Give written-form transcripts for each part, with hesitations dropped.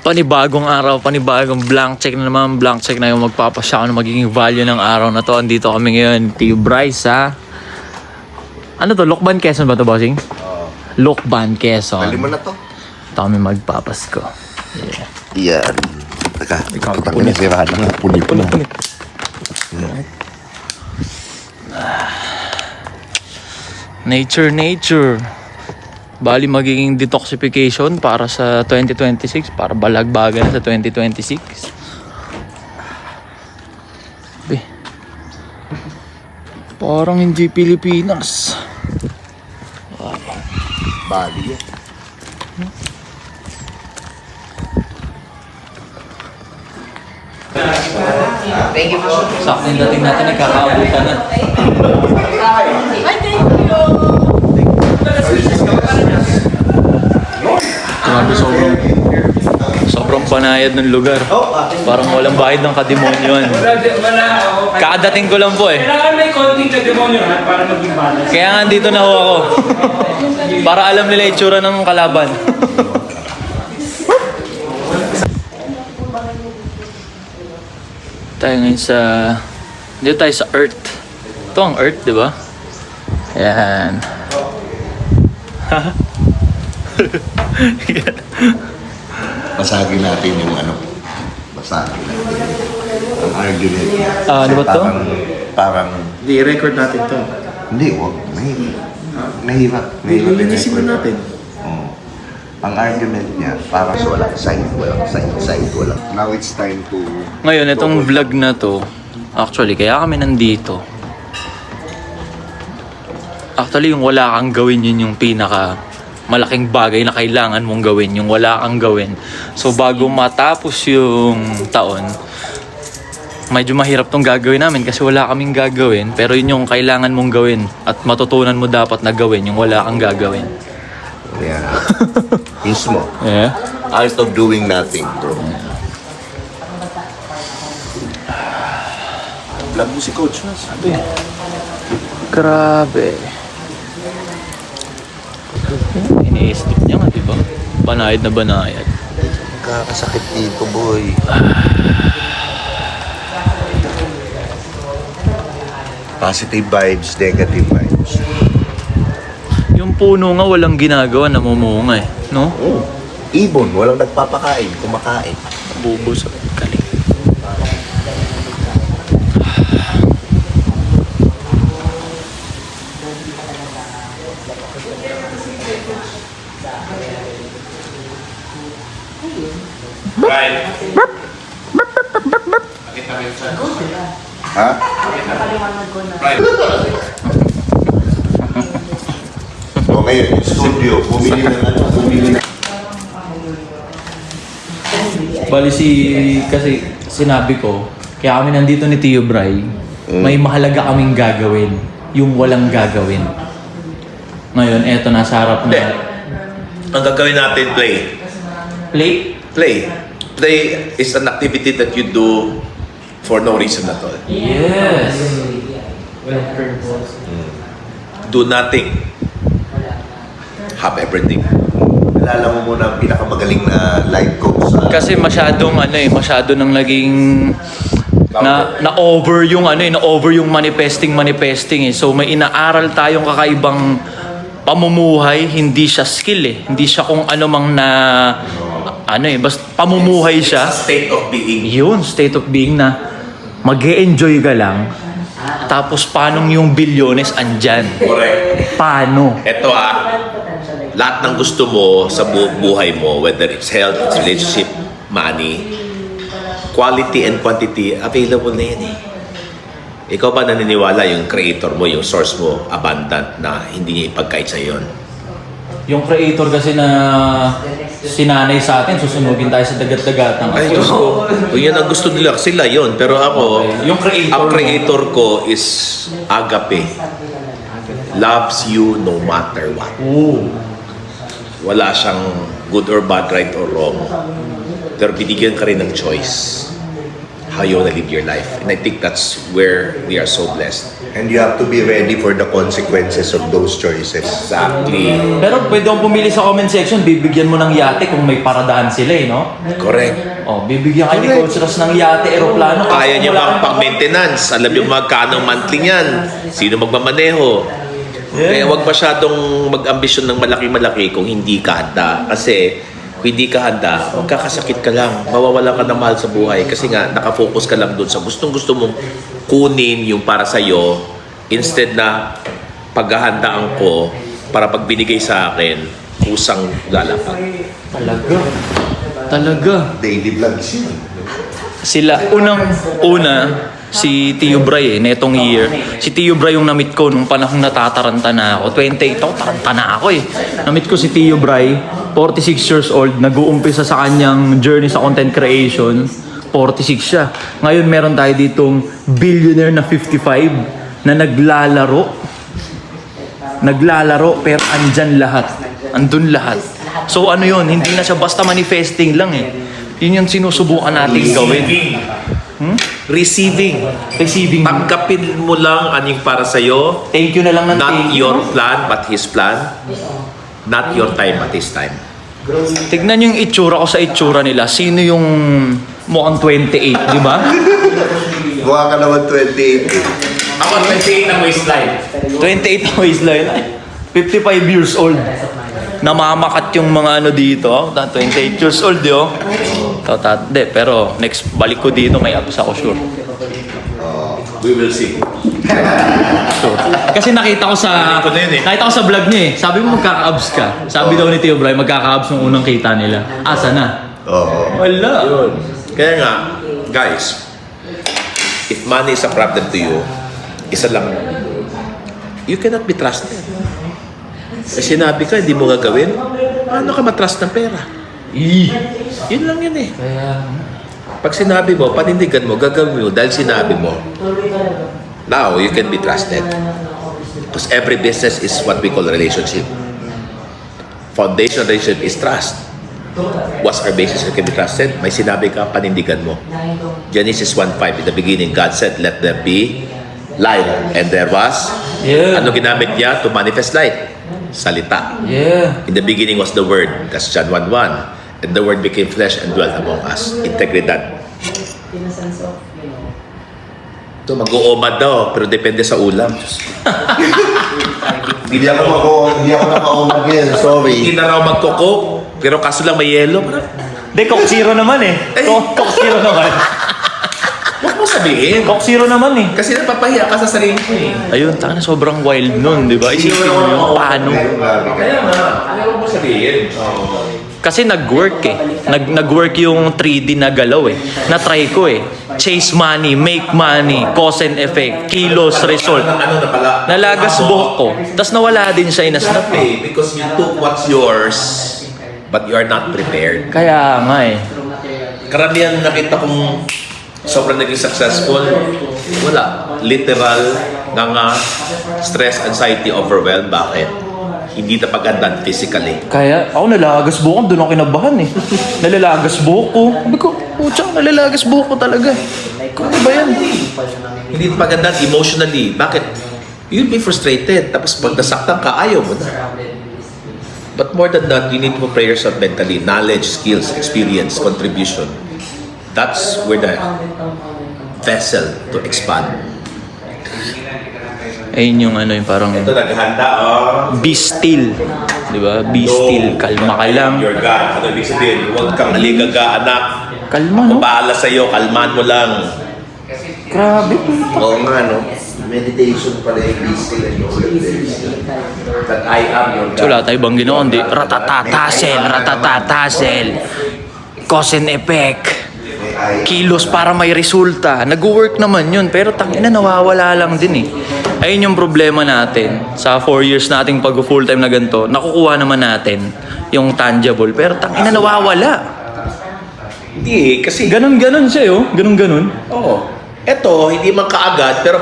Panibagong araw, panibagong blank check na naman. Blank check na yung magpapasya ko na magiging value ng araw na to. Andito kami ngayon, Tio Bryce ha. Ano to? Lokban Quezon ba to, bossing? Lokban Quezon. Bali mo na to. Ito kami magpapasko. Yan. Teka, Ikaw, putang ina, sirahan na nga. Punit na. Nature. Bali magiging detoxification para sa 2026. Para balagbagan sa 2026. Parang hindi Pilipinas. Bali yan. Sakto yung dating natin, nagkakaabutan na. Grabe, sobrang panayad ng lugar. Parang walang bahid ng kademonyoan. Kakadating ko lang po eh. Kailangan may konting kademonyohan para maging balance. Kaya nga dito na ho ako. Para alam nila itsura ng kalaban. Tayo ngayon sa... Dito tayo sa Earth. Ito ang Earth, di ba? Ayan. Basagin natin yung ano. Basagin natin. Ang argument. Ano ba to? Parang, Hindi, record natin to. hindi, wag. Mahirap. Mahirap Lilinisin na natin. Oo. Ang argument niya, parang walang side. Now it's time to... Ngayon, itong vlog na to, actually, kaya kami nandito. Actually, yung wala kang gawin, yun yung pinaka malaking bagay na kailangan mong gawin, yung wala kang gawin. So, bago matapos yung taon, medyo mahirap tong gagawin namin kasi wala kaming gagawin. Pero yun yung kailangan mong gawin at matutunan mo dapat na gawin, yung wala kang gagawin. Yeah. Mismo. Yeah. Art of doing nothing, bro. Vlog mo si Coach na. Sabi. Grabe. Ini-stop niya nga, diba? Banayad na banayad. Kakasakit dito, boy. Positive vibes, negative vibes. Yung puno nga walang ginagawa, namumunga eh. No? Oh. Ibon, walang nagpapakain, kumakain. Bubos at galing. Ha? O ngayon, yung studio, bumili na. Bali kasi sinabi ko, kaya kami nandito ni Tio Bry, may mahalaga kaming gagawin, yung walang gagawin. Ngayon, eto nasa harap Hindi. na. Ang gagawin natin, play. Play? Play. Play is an activity that you do for no reason at all. Yes! Do nothing. Have everything. Alala mo muna ang pinakamagaling na live coach sa... Kasi masyado nang naging na over yung na over yung manifesting eh. So may inaaral tayong kakaibang pamumuhay, hindi siya skill eh. Hindi siya kung ano mang na basta pamumuhay siya. State of being. Yun, state of being na mag-e-enjoy ka lang. Tapos paano yung bilyones andyan? Correct. Paano? Ito lahat ng gusto mo sa buhay mo, whether it's health, it's relationship, money, quality and quantity, available na yan eh. Ikaw pa naniniwala yung creator mo, yung source mo, abundant na hindi niya ipagkait sa yun. Yung creator kasi na sinanay sa atin, susunugin tayo sa dagat-dagatan. Ay, Diyos ko. Kung yun ang gusto nila, sila yun. Pero ako, Okay. Yung creator ang mo. creator ko is agape. Loves you no matter what. Oo. Wala siyang good or bad, right or wrong. Pero binigyan ka rin ng choice. how you want to live your life. And I think that's where we are so blessed. And you have to be ready for the consequences of those choices. Exactly. Pero pwede akong pumili sa comment section, bibigyan mo ng yate kung may paradahan sila eh, no? Correct. Oh, bibigyan kayo ni Coach Ross ng yate, aeroplano. Kaya niyo Wala ang kang- pang-maintenance. Alam niyo magkano monthly niyan. Sino magmamaneho. Kaya huwag masyadong mag-ambisyon ng malaki-malaki kung hindi ka handa. Kasi kung hindi ka handa, magkakasakit ka lang. Mawawala ka ng mahal sa buhay. Kasi nga, nakafocus ka lang doon sa gustong-gusto mong kunin yung para sa'yo instead na paghahandaan ko para pag binigay sa akin, kusang lalapag. Talaga. Daily vlogs yun. Sila, una, si Tio Bray netong year. Si Tio Bray yung na-meet ko nung panahong natataranta na ako. 28 ako, taranta na ako eh. Na-meet ko si Tio Bray, 46 years old, nag-uumpisa sa kanyang journey sa content creation. 46 siya. Ngayon meron tayo ditong billionaire na 55 na naglalaro pero andyan lahat. Andun lahat. So ano yun, hindi na siya basta manifesting lang eh. Yun yung sinusubukan nating gawin. Receiving. Tanggapin mo lang anong para sa'yo. Thank you na lang ng Not thank you. your plan, but His plan. Not your time, but His time. Tignan yung itsura ko sa itsura nila. Sino yung mukhang 28, di ba? Mukha ka naman 28 eh. Ako, 28 na waistline. 28 ang waistline. 55 years old. Namamakat yung mga ano dito. 28 years old, yo. Hindi, pero next balik ko dito may abs ako, sure. We will see. Sure. Kasi nakita ko sa Ito na yun eh. nakita ko sa vlog niya eh. Sabi mo magkaka-abs ka. Sabi daw ni Tio Bray magkaka-abs nung unang kita nila. Asa na? Oo. Wala. Yun. Kaya nga, guys, if money is a problem to you, isa lang, you cannot be trusted. Kasi sinabi ka, hindi mo gagawin, paano ka matrust ng pera? Yun lang yun eh. Kaya Pag sinabi mo, panindigan mo, gagawin mo dahil sinabi mo, now you can be trusted. Because every business is what we call a relationship. Foundation of relationship is trust. What's our basis you can be trusted? May sinabi ka, panindigan mo. Genesis 1:5, in the beginning, God said, let there be light. And there was, Yeah. ano ginamit niya to manifest light? Salita. yeah. In the beginning was the Word. That's John 1:1. And the Word became flesh and dwelt among us. Integridad. Ito, mag-uumad daw, pero depende sa ulam. Hindi ako nakaumag yan. Sorry. Hindi na raw magkukok, pero kaso lang may yelo. Hindi, Coke Zero naman eh. Coke Zero naman. Huwag mo sabihin. Coke Zero naman eh. Kasi napapahiya ka sa sarili mo eh. Ayun, taka na sobrang wild nun, di ba? Isipin mo yung paano. Kaya nga, ayaw mo sabihin. Kasi nag-work eh. Nag-work yung 3D na galaw eh. Na-try ko eh. Chase money, make money, cause and effect, kilos, result. Ano na pala? Nalagas buhok ko. Tapos nawala din siya inasnap eh. Because you took what's yours, but you are not prepared. Kaya nga eh. Karamihan nakita kong sobrang naging successful, wala. Literal, nga stress, anxiety, overwhelmed. Bakit? Hindi na pagandaan physically. Kaya ako nalalagas buhok ko, doon ako kinabahan eh. Nalalagas buhok ko. Sabi ko, putya, nalalagas buhok ko talaga. Ano ba yan? Hindi na pagandaan emotionally. Bakit? You'll be frustrated. Tapos pag nasaktan ka, ayaw mo na. But more than that, you need to prepare yourself mentally. Knowledge, skills, experience, contribution. That's where the vessel to expand. Ayun yung ano yung parang Ito naghanda, oh. be still. Di ba? Be still. Kalma ka lang. Your God. Ano ibig sabihin? Huwag kang aligaga, anak. Kalma, no? Papaala sa'yo, kalman mo lang. Grabe po. Oo nga, no? Meditation pala yung peaceful and That I am your So wala tayo bang ginawa? Hindi. Ratatatasel. Cause and effect. Kilos para may resulta. Nag-work naman yun. Pero tangina nawawala lang din eh. Ayun yung problema natin. Sa 4 years nating pag-full time na ganito, nakukuha naman natin yung tangible. Pero tangina nawawala. Hindi, kasi... Ganon-ganon siya oh. Ganon-ganon. Oo. Eto, hindi man kaagad, pero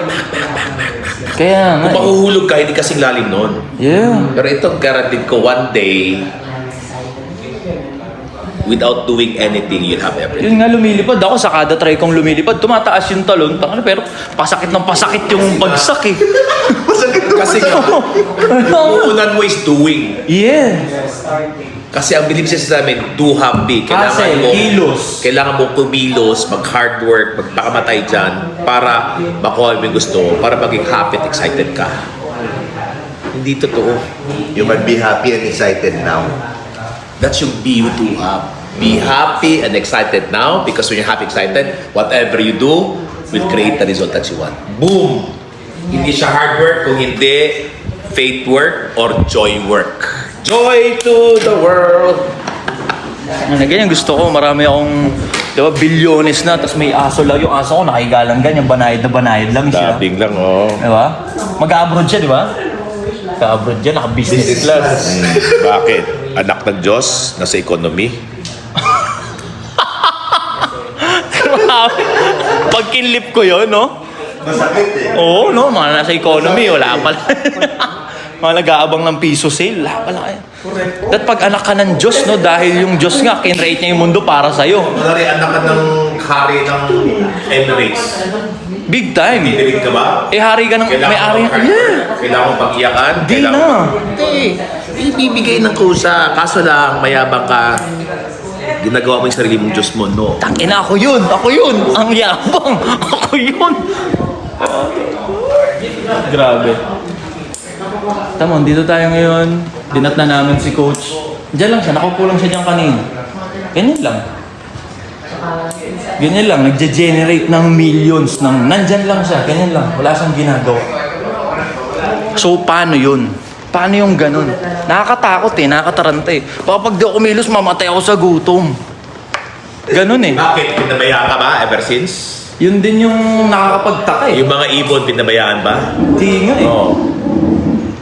Kaya nga kung mahuhulog ka, hindi kasing lalim nun. Yeah. Pero ito, guaranteed ko, one day, without doing anything, you'll have everything. Yun nga, lumilipad ako sa kada try kong lumilipad. Tumataas yung talon, pero pasakit ng pasakit yung bagsak eh. Kasi nga, yung unan mo is doing. Yeah. Kasi ang belief system namin, do happy. Hustle, kilos. Kailangan mo kumilos, mag-hard work, magpakamatay dyan para makuha mo yung gusto mo, para maging happy at excited ka. Hindi totoo. You can be happy and excited now. That should be you do have. Be happy and excited now because when you're happy excited, whatever you do will create the result that you want. Boom! Hindi siya hard work kung hindi faith work or joy work. Joy to the world! Ano, ganyan gusto ko. Marami akong, di ba, bilyones na, tapos may aso lang. Yung aso ko nakahiga lang ganyan, banayad na banayad lang siya. Dabing lang, oh. Di ba? Mag-abroad siya, di ba? Mag-abroad siya, naka-business class. Bakit? Anak ng Diyos, nasa economy. Pag kinlip ko yun, no? Masakit eh. Oo, no? Mga nasa economy, wala pala. Mga nag-aabang ng piso sale, wala pala kayo. That pag anak ka ng Diyos, no? Dahil yung Diyos nga, kinrate niya yung mundo para sa'yo. Kunwari, anak ka ng hari ng Emirates. Big time. Didilig ka ba? Eh, hari ka ng... May ari... Yeah. Kailangan mo pag-iyakan? Di na. Hindi. Ibibigay ng kusa. Kaso lang, mayabang ka. Ginagawa mo yung sarili mong Diyos mo, no? Tangina, ako yun! Ako yun! Ang yabang! Ako yun! Grabe. Tama, dito tayo ngayon. Dinat na namin si Coach. Diyan lang siya, nakaupo lang siya diyan kanina. Ganyan lang. Ganyan lang, nagge-generate ng millions ng... Nandyan lang siya, ganyan lang. Wala siyang ginagawa. So, paano yun? Paano yung ganun? Nakakatakot eh, nakakataranta eh. Baka pag di ako kumilos, mamatay ako sa gutom. Ganun eh. Bakit? Pinabaya ka ba ever since? Yun din yung nakakapagtaka eh. Yung mga ibon, pinabayaan ba? Hindi nga eh. Oo.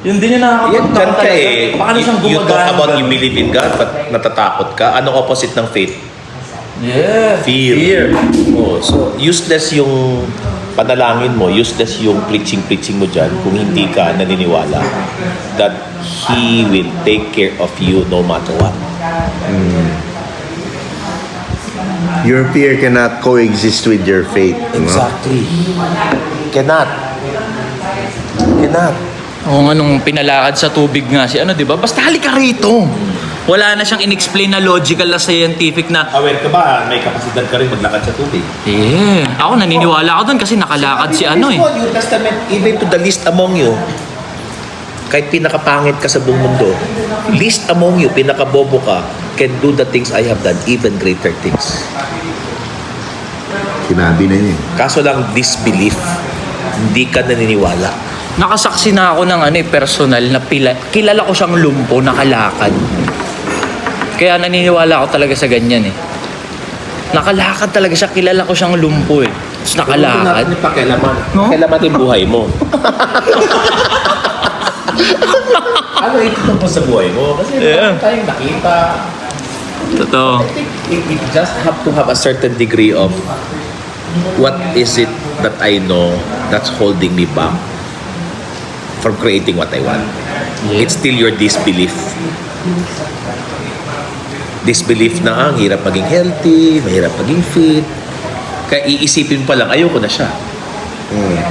Yun din yung Yan, nakakapagtaka dyan ka talaga. eh. Paano siyang You talk gumagana? about you believe in God, but natatakot ka. Anong opposite ng faith? Yeah. Fear. Oh, so, useless yung panalangin mo, useless yung preaching mo dyan kung hindi ka naniniwala that He will take care of you no matter what. Your fear cannot coexist with your faith. no? Exactly. Cannot. Cannot. Oo nga, nung pinalakad sa tubig nga si ano, di ba? Basta halika rito. Wala na siyang in-explain na logical na scientific na, Aware ka ba? May kapasidad ka rin maglakad sa tubig. yeah. Ako naniniwala ako doon kasi nakalakad si ano eh. New Testament, even to the least among you, kahit pinakapangit ka sa buong mundo, least among you, pinakabobo ka, can do the things I have done, even greater things. Sinabi na niya. Kaso lang, disbelief. Hindi ka naniniwala. Nakasaksi na ako ng ano eh, personal na kilala ko siyang lumpo, nakalakad. Kaya naniniwala ako talaga sa ganyan eh. Nakalakad talaga siya, kilala ko siyang lumpo eh. Tapos nakalakad. Hindi pakialaman. No? Pakialaman yung buhay mo. Ano ito po sa buhay mo? Kasi Yeah. tayong nakita. Totoo. You just have to have a certain degree of what is it that I know that's holding me back from creating what I want. Yeah. It's still your disbelief. Disbelief na ang hirap maging healthy, mahirap maging fit. Kaya iisipin pa lang, ayoko na siya.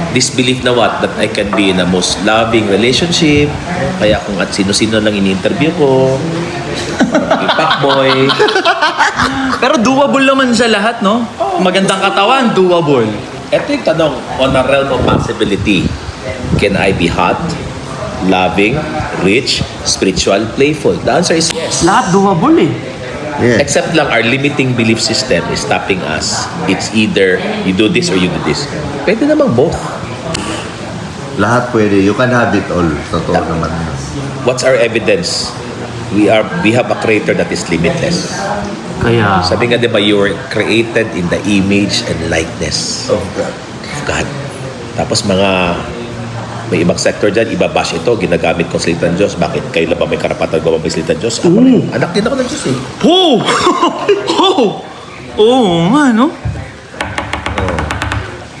Disbelief na what? That I can be in a most loving relationship. Kaya kung at sino-sino lang ini-interview ko, maging fuckboy. Pero doable naman sa lahat, no? Magandang katawan, doable. Ito yung tanong, on a realm of possibility, can I be hot, loving, rich, spiritual, playful? The answer is yes. Lahat doable eh. Yeah. Except lang our limiting belief system is stopping us. It's either you do this or you do this. Pwede namang both. Lahat pwede. You can have it all. Totoo naman. What's our evidence? We have a creator that is limitless. Kaya, Sabi nga 'di ba, you were created in the image and likeness Of God. of God. Tapos may ibang sector dyan, ibabash ito, ginagamit kong salita ng Diyos. Bakit? Kayo lang ba may karapatan gawin may salita ng Diyos? Ako rin. Anak din ako ng Diyos eh. oh! Oh! Oo nga, no?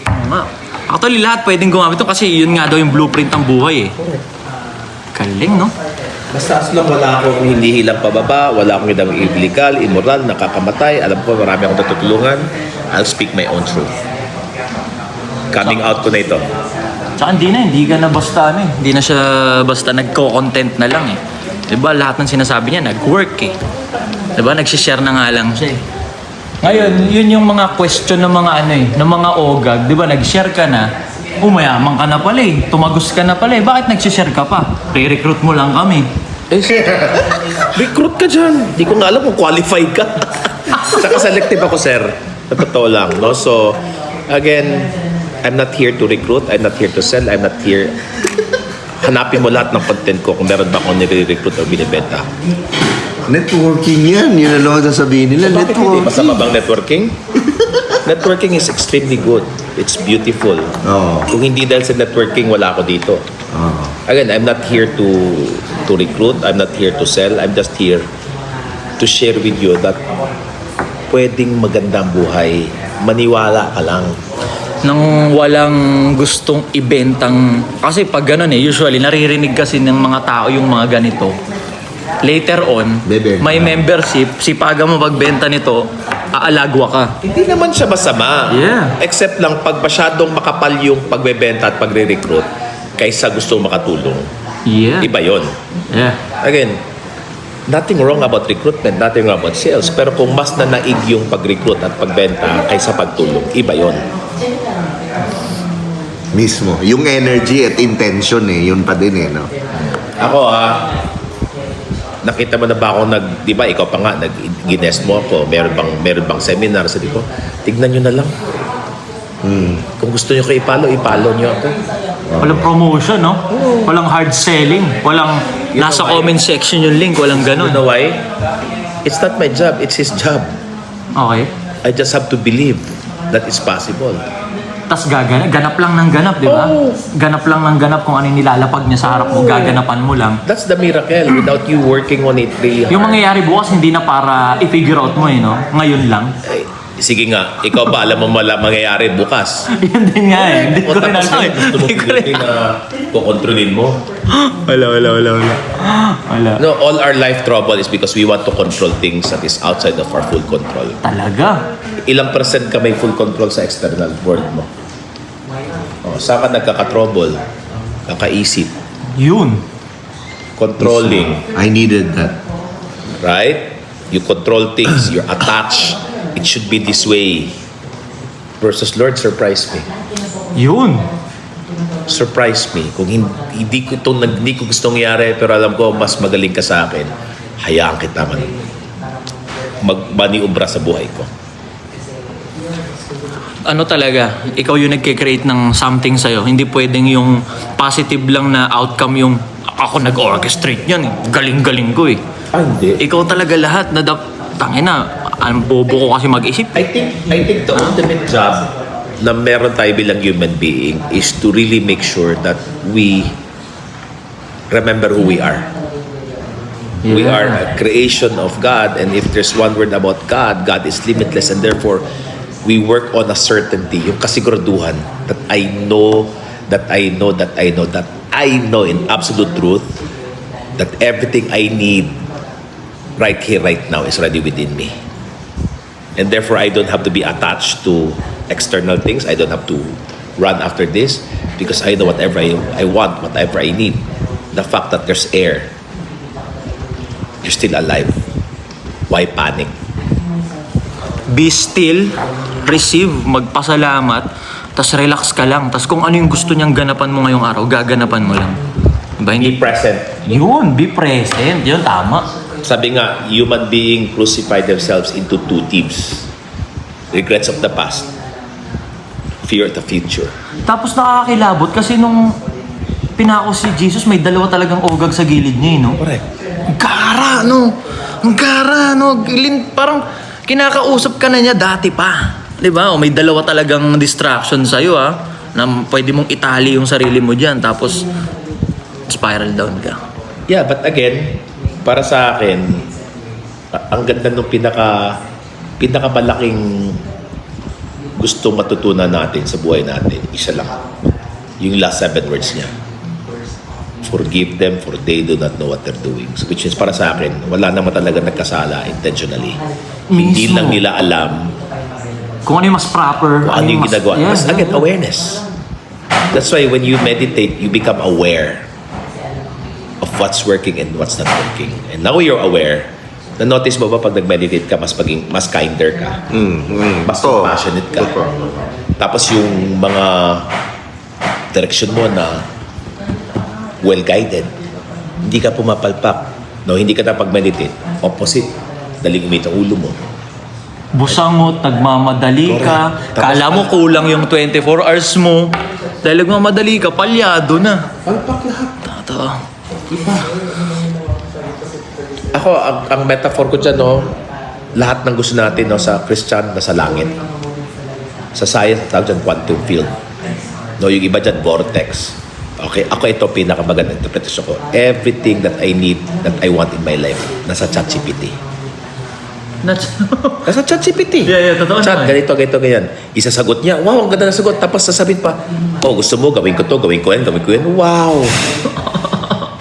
Oo nga. Actually, lahat pwedeng gumamit ito kasi yun nga daw yung blueprint ng buhay eh. Galing, no? Basta as long wala akong hindi hilang pababa, wala akong hidang illegal, immoral, nakakamatay, alam ko marami akong natutulungan, I'll speak my own truth. Coming out ko na ito. Tsaka hindi ka na basta hindi na siya basta nagko-content na lang eh. Diba lahat ng sinasabi niya nag-work eh. Diba nagsishare na nga lang siya eh. Ngayon, yun yung mga question ng mga ng mga ogag, diba nag-share ka na, mayaman ka na pala eh, tumagos ka na pala eh, bakit nagsishare ka pa? Re-recruit mo lang kami. Recruit ka dyan. Di ko nga alam kung qualified ka. Saka selective ako, sir. Sa totoo lang, no? So, again, I'm not here to recruit. I'm not here to sell. I'm not here... Hanapin mo lahat ng content ko kung meron ba akong nire-recruit o binibenta. Networking yan. Yun ang naman sasabihin nila. Bakit hindi? Networking. Masama bang networking? Networking is extremely good. It's beautiful. Oo. Kung hindi dahil sa networking, wala ako dito. Oo. Again, I'm not here to recruit. I'm not here to sell. I'm just here to share with you that pwedeng magandang buhay. Maniwala ka lang. Nang walang gustong ibentang... Kasi pag gano'n usually naririnig kasi ng mga tao yung mga ganito. Later on, Bebenta. may membership, sipagan mo pagbenta nito, aalagwa ka. Hindi naman siya masama. Yeah. Except lang pag masyadong makapal yung pagbebenta at pagre-recruit kaysa gusto makatulong. Yeah. Iba yon. Yeah. Again, nothing wrong about recruitment, nothing wrong about sales. Pero kung mas nanaig yung pag-recruit at pagbenta kaysa pagtulong, iba yon. Mismo. Yung energy at intention yun pa din no? Ako nakita mo na ba ako di ba ikaw pa nga nag-guest mo ako, meron bang seminar, sabi ko, tignan nyo na lang. Kung gusto nyo ko ipalo nyo ako. Walang promotion, no? Walang hard selling. Walang nasa comment section yung link. Walang You ganun. know why? It's not my job, it's his job. Okay. I just have to believe that it's possible. Tas ganap lang ng ganap, di ba? Ganap lang ng ganap kung ano yung nilalapag niya sa harap mo, gaganapan mo lang. That's the miracle without you working on it really hard. Yung mangyayari bukas, hindi na para i-figure out mo no? Ngayon lang. Ay, sige nga, ikaw ba alam mo mangyayari bukas? Yun din nga Hindi ko rin alam Gusto mo Hindi ko rin pilitin na kukontrolin mo. Wala. No, all our life trouble is because we want to control things that is outside of our full control. Talaga. Ilang percent ka may full control sa external world mo? Saan ka nagkaka-trouble? Kakaisip. Yun. Controlling. I needed that. Right? You control things. You're attached. It should be this way. Versus Lord, surprise me. Yun. Surprise me. Kung hindi ko gustong nangyari, pero alam ko, mas magaling ka sa akin, hayaan kita maniubra sa buhay ko. Ano talaga, ikaw yung nagke-create ng something sa'yo. Hindi pwedeng yung positive lang na outcome yung ako nag-orchestrate yan. Galing-galing ko Hindi. Ikaw talaga lahat na tangina, ang bobo ko kasi mag-isip. I think the ultimate job na meron tayo bilang human being is to really make sure that we remember who we are. We are a creation of God, and if there's one word about God, God is limitless, and therefore we work on a certainty, yung kasiguraduhan that I know in absolute truth that everything I need right here, right now is already within me. And therefore, I don't have to be attached to external things. I don't have to run after this because I know whatever I want, whatever I need. The fact that there's air, you're still alive. Why panic? Be still, receive, magpasalamat, tas relax ka lang. Tas kung ano yung gusto niyang ganapan mo ngayong araw, gaganapan mo lang. Diba? Be present. Yun, be present. Yun, tama. Sabi nga, human being crucified themselves into two thieves. Regrets of the past, fear of the future. Tapos nakakakilabot kasi nung pinako si Jesus, may dalawa talagang ogag sa gilid niya, no? Correct. Ang gara, no? Parang kinakausap ka na niya dati pa. Diba? O may dalawa talagang distraction sa'yo, na pwede mong itali yung sarili mo dyan, tapos spiral down ka. Yeah, but again, para sa akin, ang ganda nung pinakamalaking gusto matutunan natin sa buhay natin, isa lang. Yung last 7 words niya. Forgive them for they do not know what they're doing. So, which is para sa akin, wala naman talaga nagkasala intentionally. Hindi Mismo. lang nila alam Kung ano yung mas proper. kung ano yung mas- ginagawa. Yeah, Mas yeah, again, yeah. awareness. That's why when you meditate, you become aware of what's working and what's not working. And now you're aware, na-notice mo ba pag nag-meditate ka, mas kinder ka? Mas Totoo. passionate ka. Totoo. Tapos yung mga direction mo na well-guided, hindi ka pumapalpak. No, hindi ka na pag-meditate. Opposite. Daling umit ang ulo mo. Busangot, nagmamadali ka. Correct. Kala mo kulang yung 24 hours mo. Dahil nagmamadali ka, palyado na. Palpak lahat. Totoo. Ako, ang metaphor ko dyan, no, lahat ng gusto natin no, sa Christian, nasa langit. Sa science, tawag dyan, quantum field. No, yung iba dyan, vortex. Okay, ako ito, pinakamagandang interpretation ko. Everything that I need, that I want in my life, nasa ChatGPT. Nasa ChatGPT. Yeah, totoo Chat, naman. ganito, ganyan. Isasagot niya, wow, ang ganda ng sagot. Tapos sasabihin pa, oh, gusto mo, gawin ko to, gawin ko yan. Wow.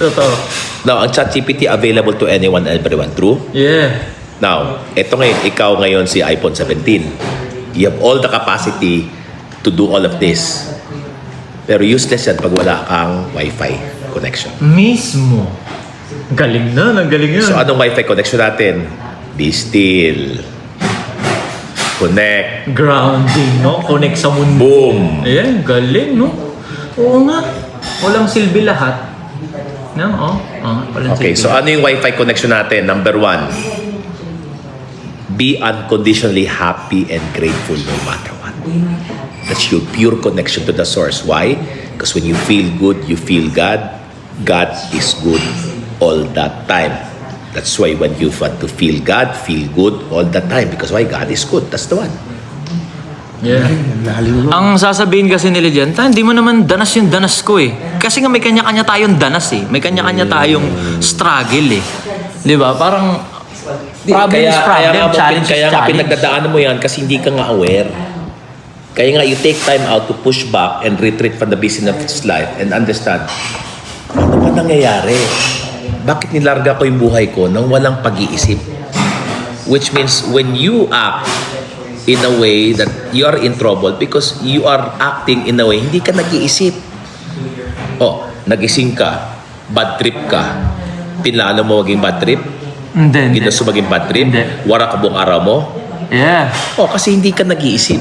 Totoo. Now, ang ChatGPT available to anyone, everyone. True? Yeah. Now, eto ngayon, ikaw ngayon si iPhone 17. You have all the capacity to do all of this. Pero useless yan pag wala kang Wi-Fi connection. Mismo. Galing na, galing yun. So, anong Wi-Fi connection natin? Be still. Connect. Grounding, no? Connect sa mundo. Boom. Ayan, galing, no? Oo nga. Walang silbi lahat. No? Walang Okay, silbi. so ano yung Wi-Fi connection natin? Number 1, be unconditionally happy and grateful no matter what. That's your pure connection to the source. Why? Because when you feel good, you feel God. God is good all that time. That's why when you want to feel God, feel good all the time. Because why? God is good. That's the one. Yeah. Ang sasabihin kasi nila dyan, hindi mo naman danas yung danas ko eh. Kasi nga may kanya-kanya tayong danas eh. May kanya-kanya tayong struggle eh. Di ba? Parang problem is problem, challenge is Kaya nga challenge. pinagdadaanan mo yan kasi hindi ka nga aware. Kaya nga you take time out to push back and retreat from the business of life and understand, ano ba nangyayari? Bakit nilarga ko yung buhay ko nang walang pag-iisip? Which means when you act in a way that you are in trouble because you are acting in a way hindi ka nag-iisip. Oh, nagising ka, bad trip ka, pinlano mo maging bad trip, Hindi. ginusto maging bad trip, Hindi. wara ka buong araw mo. Yeah. Oh, kasi hindi ka nag-iisip.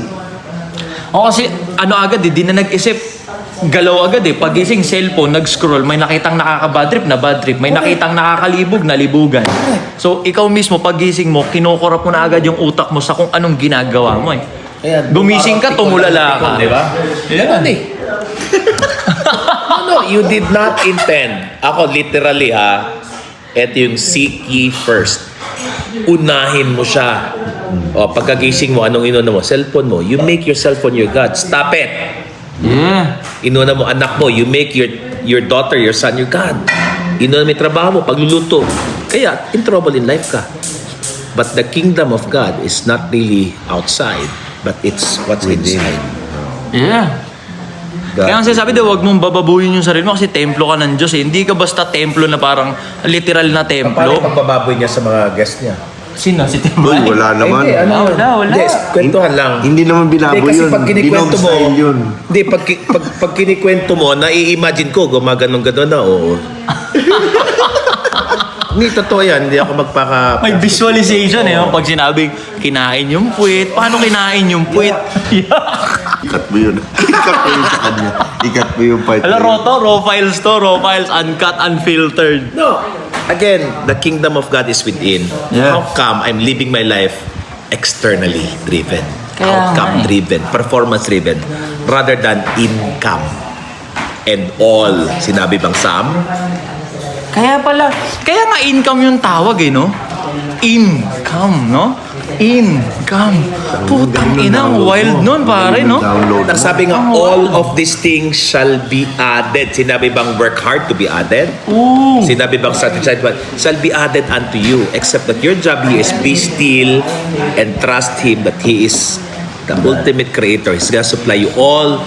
O kasi ano agad eh, di na nag-isip. Galaw agad eh. Pagising, cellphone, nag-scroll, may nakitang nakaka-bad trip na bad trip, may nakitang nakakalibog na libugan. So ikaw mismo, pagising mo, kinokorap mo na agad yung utak mo sa kung anong ginagawa mo eh. Gumising ka, tumulala ka. Di ba? Yan eh. No, you did not intend. Ako literally ito yung seek ye first. Unahin mo siya. O pagkagising mo, anong inuna mo? Cellphone mo. You make your cellphone your God. Stop it. Yeah. Inuna mo anak mo. You make your daughter, your son, your God. Inuna mo yung trabaho mo, pagluluto. Kaya, in trouble in life ka. But the kingdom of God is not really outside, but it's what's inside. Yeah. Kaya ang sinasabi daw, huwag mong bababuhin yung sarili mo kasi templo ka ng Diyos eh. Hindi ka basta templo na parang literal na Paano templo. pagbababoy niya sa mga guest niya? Sino? Si Templo? Uy, wala naman. Wala. Hindi, kwentuhan lang. Hindi naman binaboy kasi yun. pag kinikwento mo, Binog style yun. Hindi, pag kinikwento mo, nai-imagine ko, gumaganong-ganon na, oo. Hindi, totoo yan. Hindi ako magpaka... May visualization eh. Pag sinabing, kinain yung puwit. Paano kinain yung puwit? Ikat mo yun. Ikat mo yun sa kanya. Ikat mo yung part. Alam, raw files to. Raw files, uncut, unfiltered. No. Again, the kingdom of God is within. Yeah. How come I'm living my life externally driven? Kaya Outcome nga eh. driven, performance driven, rather than income and all. Sinabi bang Sam? Kaya nga income yung tawag eh, no? Income, no? Income. Putang ina, wild nun pare, no? Nagsabi nga, all of these things shall be added. Sinabi bang work hard to be added? Ooh. Sinabi bang satisfied what? Shall be added unto you. Except that your job here is be still and trust Him that He is the ultimate creator. He's gonna supply you all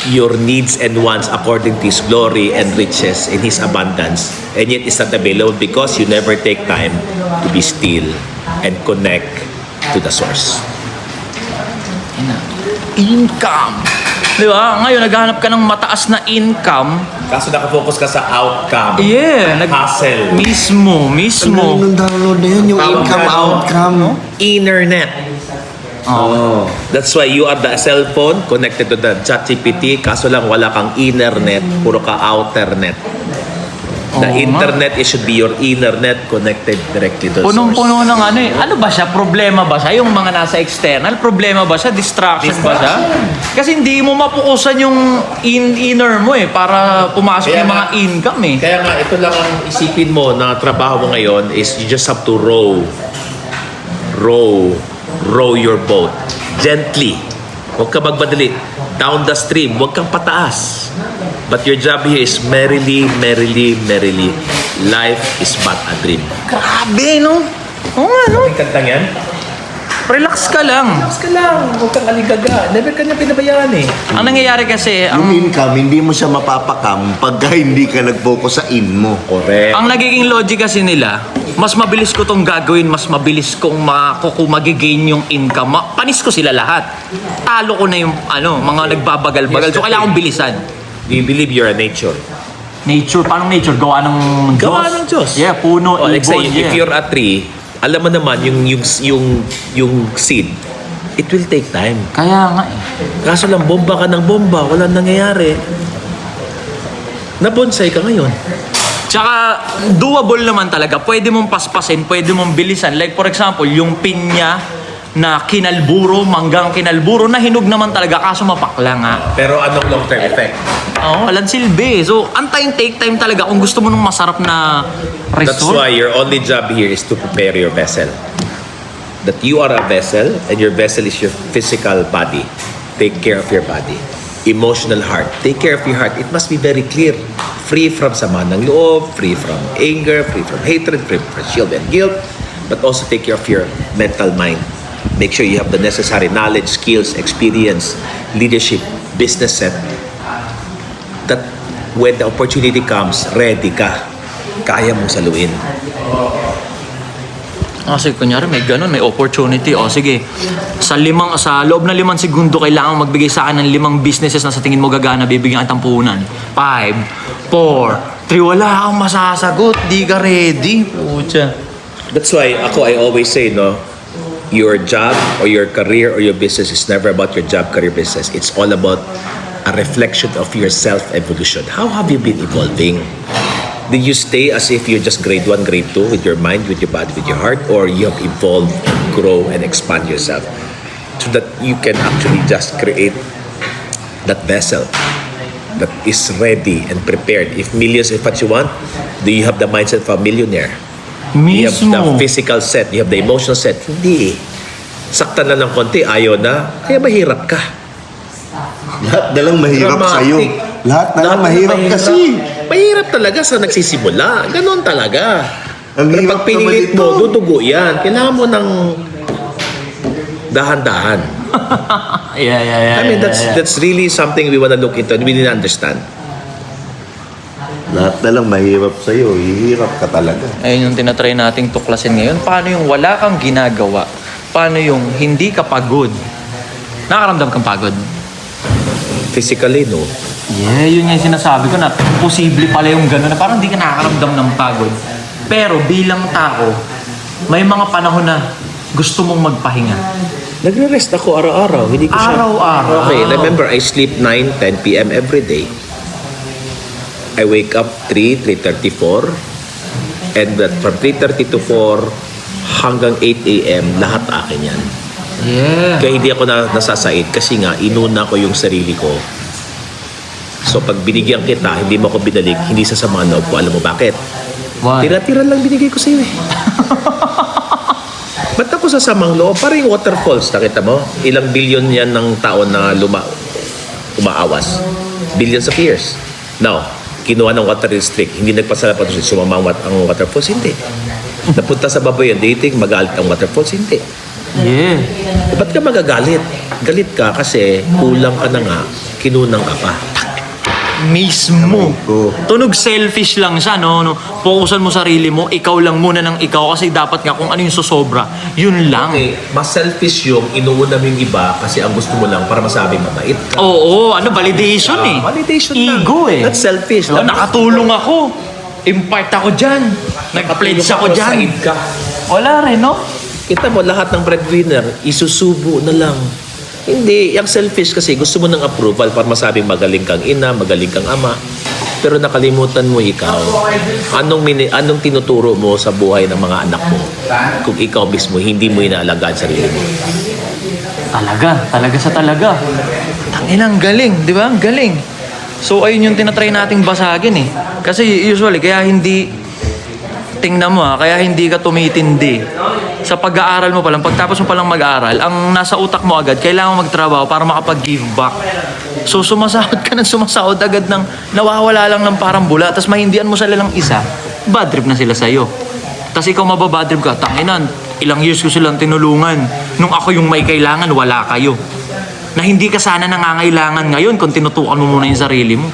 your needs and wants according to His glory and riches in His abundance, and yet it's not available because you never take time to be still and connect to the source. Income. Di ba? Ngayon, naghahanap ka ng mataas na income. Kaso nakafocus ka sa outcome. Yeah. Hustle. Mismo. Nung download na yun, yung Tawag income, ka, no? outcome. Internet. Oh. That's why you are the cellphone connected to the ChatGPT. Kaso lang wala kang internet, puro ka outernet. The Oo nga. internet, it should be your innernet connected directly to the source. Punong-puno ng ano eh. Ano ba siya? Problema ba siya? Yung mga nasa external? Problema ba siya? Distraction ba siya? Kasi hindi mo mapukusan yung inner mo eh para pumasok Kaya yung mga nga- income eh. Kaya nga, ito lang ang isipin mo na trabaho mo ngayon is you just have to row your boat gently. Huwag ka magmadali. Down the stream, huwag kang pataas. But your job here is merrily. Life is but a dream. Grabe, no? Oo nga, no? Ang kantang yan? Relax ka lang. Relax ka lang. Huwag kang aligaga. Never ka niya pinabayaan eh. Ang nangyayari kasi, Yung income, hindi mo siya mapapakam pagka hindi ka nag-focus sa in mo. Correct. ang nagiging logic kasi nila, mas mabilis ko tong gagawin, mas mabilis kong magigain yung income. Panis ko sila lahat. Talo ko na yung mga nagbabagal-bagal. So kailangan kong bilisan. Do you believe you're a nature? Nature, paano nature? Gawa ng Diyos. Gawa ng Diyos. Yeah, puno, Like say, ibon, if you're a tree, alam mo naman yung seed, it will take time. Kaya nga eh. Kaso lang, bomba ka ng bomba, walang nangyayari. Nabonsay ka ngayon. Tsaka, doable naman talaga. Pwede mong paspasin, pwede mong bilisan. Like for example, yung pinya na kinalburo, manggang kinalburo, na hinog naman talaga, kaso mapakla nga. Pero anong long-term effect? Oo, walang silbi. So, antayin take time talaga kung gusto mo ng masarap na That's result. why your only job here is to prepare your vessel. That you are a vessel, and your vessel is your physical body. Take care of your body. Emotional heart. Take care of your heart. It must be very clear. Free from sama ng loob, free from anger, free from hatred, free from shield and guilt. But also take care of your mental mind. Make sure you have the necessary knowledge, skills, experience, leadership, business set. That when the opportunity comes, ready ka. Kaya mong saluin. Kasi kunyari may ganun, may opportunity. O sige, sa loob na 5 segundo kailangan magbigay sa akin ng 5 businesses na sa tingin mo gagana, bibigyan kitang puhunan. 5, 4, 3, wala kang masasagot. Di ka ready. Pucha. That's why I always say, no, your job or your career or your business is never about your job, career, business. It's all about a reflection of your self-evolution. How have you been evolving? Did you stay as if you're just grade 1, grade 2 with your mind, with your body, with your heart, or you have evolved, grow, and expand yourself so that you can actually just create that vessel that is ready and prepared. If millions is what you want, do you have the mindset of a millionaire? You have the Mismo. physical set, you have the emotional set. Hindi. Saktan na ng konti, ayaw na, kaya mahirap ka. Lahat na lang mahirap Dramatic. sa'yo. Lahat na lang mahirap kasi. Mahirap talaga sa nagsisimula. Ganon talaga. Ang Pero hirap pag pinilit naman mo, ito. dudugo yan. Kailangan mo ng dahan-dahan. Yeah. I mean, that's really something we want to look into and we didn't understand. Lahat na lang mahirap sa'yo. Hihirap ka talaga. Ayun yung tinatry nating tuklasin ngayon. Paano yung wala kang ginagawa? Paano yung hindi ka pagod? Nakaramdam kang pagod? Physically, no. Yeah, yun yung sinasabi ko na posible pala yung gano'n na parang hindi ka nakakaramdam ng pagod. Pero bilang tao, may mga panahon na gusto mong magpahinga. Nagre-rest ako araw-araw. Hindi ko siya... Araw-araw. Okay, remember, I sleep 9, 10 p.m. every day. I wake up 3, 3:34. And that from 3:30 to 4 hanggang 8 a.m., lahat akin yan. Yeah. Kaya hindi ako nasasaid kasi nga, inuna ko yung sarili ko. So pag binigyan kita, hindi mo ako binalik, hindi sasama ang loob ko. Alam mo bakit? Why? Tira-tira lang binigay ko sa iyo eh. Ba't ako sasamang loob? Parang yung waterfalls, nakita mo? Ilang billion yan ng taon na umaawas. Billions of years. Now, kinuha ng water district, hindi nagpasalapat sumama ang waterfalls, hindi. Napunta sa baboy yan, dating magalit ang waterfalls, hindi. Yeah. Ba't ka magagalit? galit ka kasi kulang ka na nga, kinunang ka pa. Mismo. ko. Tunog selfish lang siya, no? Fokusan mo sarili mo, ikaw lang muna ng ikaw kasi dapat nga kung ano yung susobra, yun lang. Okay, mas selfish yung inuuna mo yung iba kasi ang gusto mo lang para masabing mabait ka. Oo, validation eh. Validation lang. Ego eh. That's selfish. Diba, nakatulong ako. Impart ako dyan. Nag-pledge ako dyan. Said ka. Wala rin, no? Kita mo, lahat ng breadwinner, isusubo na lang. Hindi, yung selfish kasi gusto mo ng approval para masabing magaling kang ina, magaling kang ama. Pero nakalimutan mo ikaw. Anong tinuturo mo sa buhay ng mga anak mo kung ikaw mismo hindi mo inaalagaan sarili mo? Talaga sa talaga. Tanginang galing, di ba? Ang galing. So ayun yung tinatry nating basagin eh. Kasi usually, kaya hindi, tingnan mo kaya hindi ka tumitindi. Sa pag-aaral mo pa lang, pagtapos mo pa lang mag-aaral, ang nasa utak mo agad, kailangan mo magtrabaho para makapag-give back. So sumasahod ka ng sumasahod agad ng nawawala lang ng parang bula, tapos mahindian mo sila lang isa, bad trip na sila sa'yo. Tapos ikaw mababad trip ka, tanginan, ilang years ko silang tinulungan. Nung ako yung may kailangan, wala kayo. Na hindi ka sana nangangailangan ngayon kung tinutukan mo muna yung sarili mo.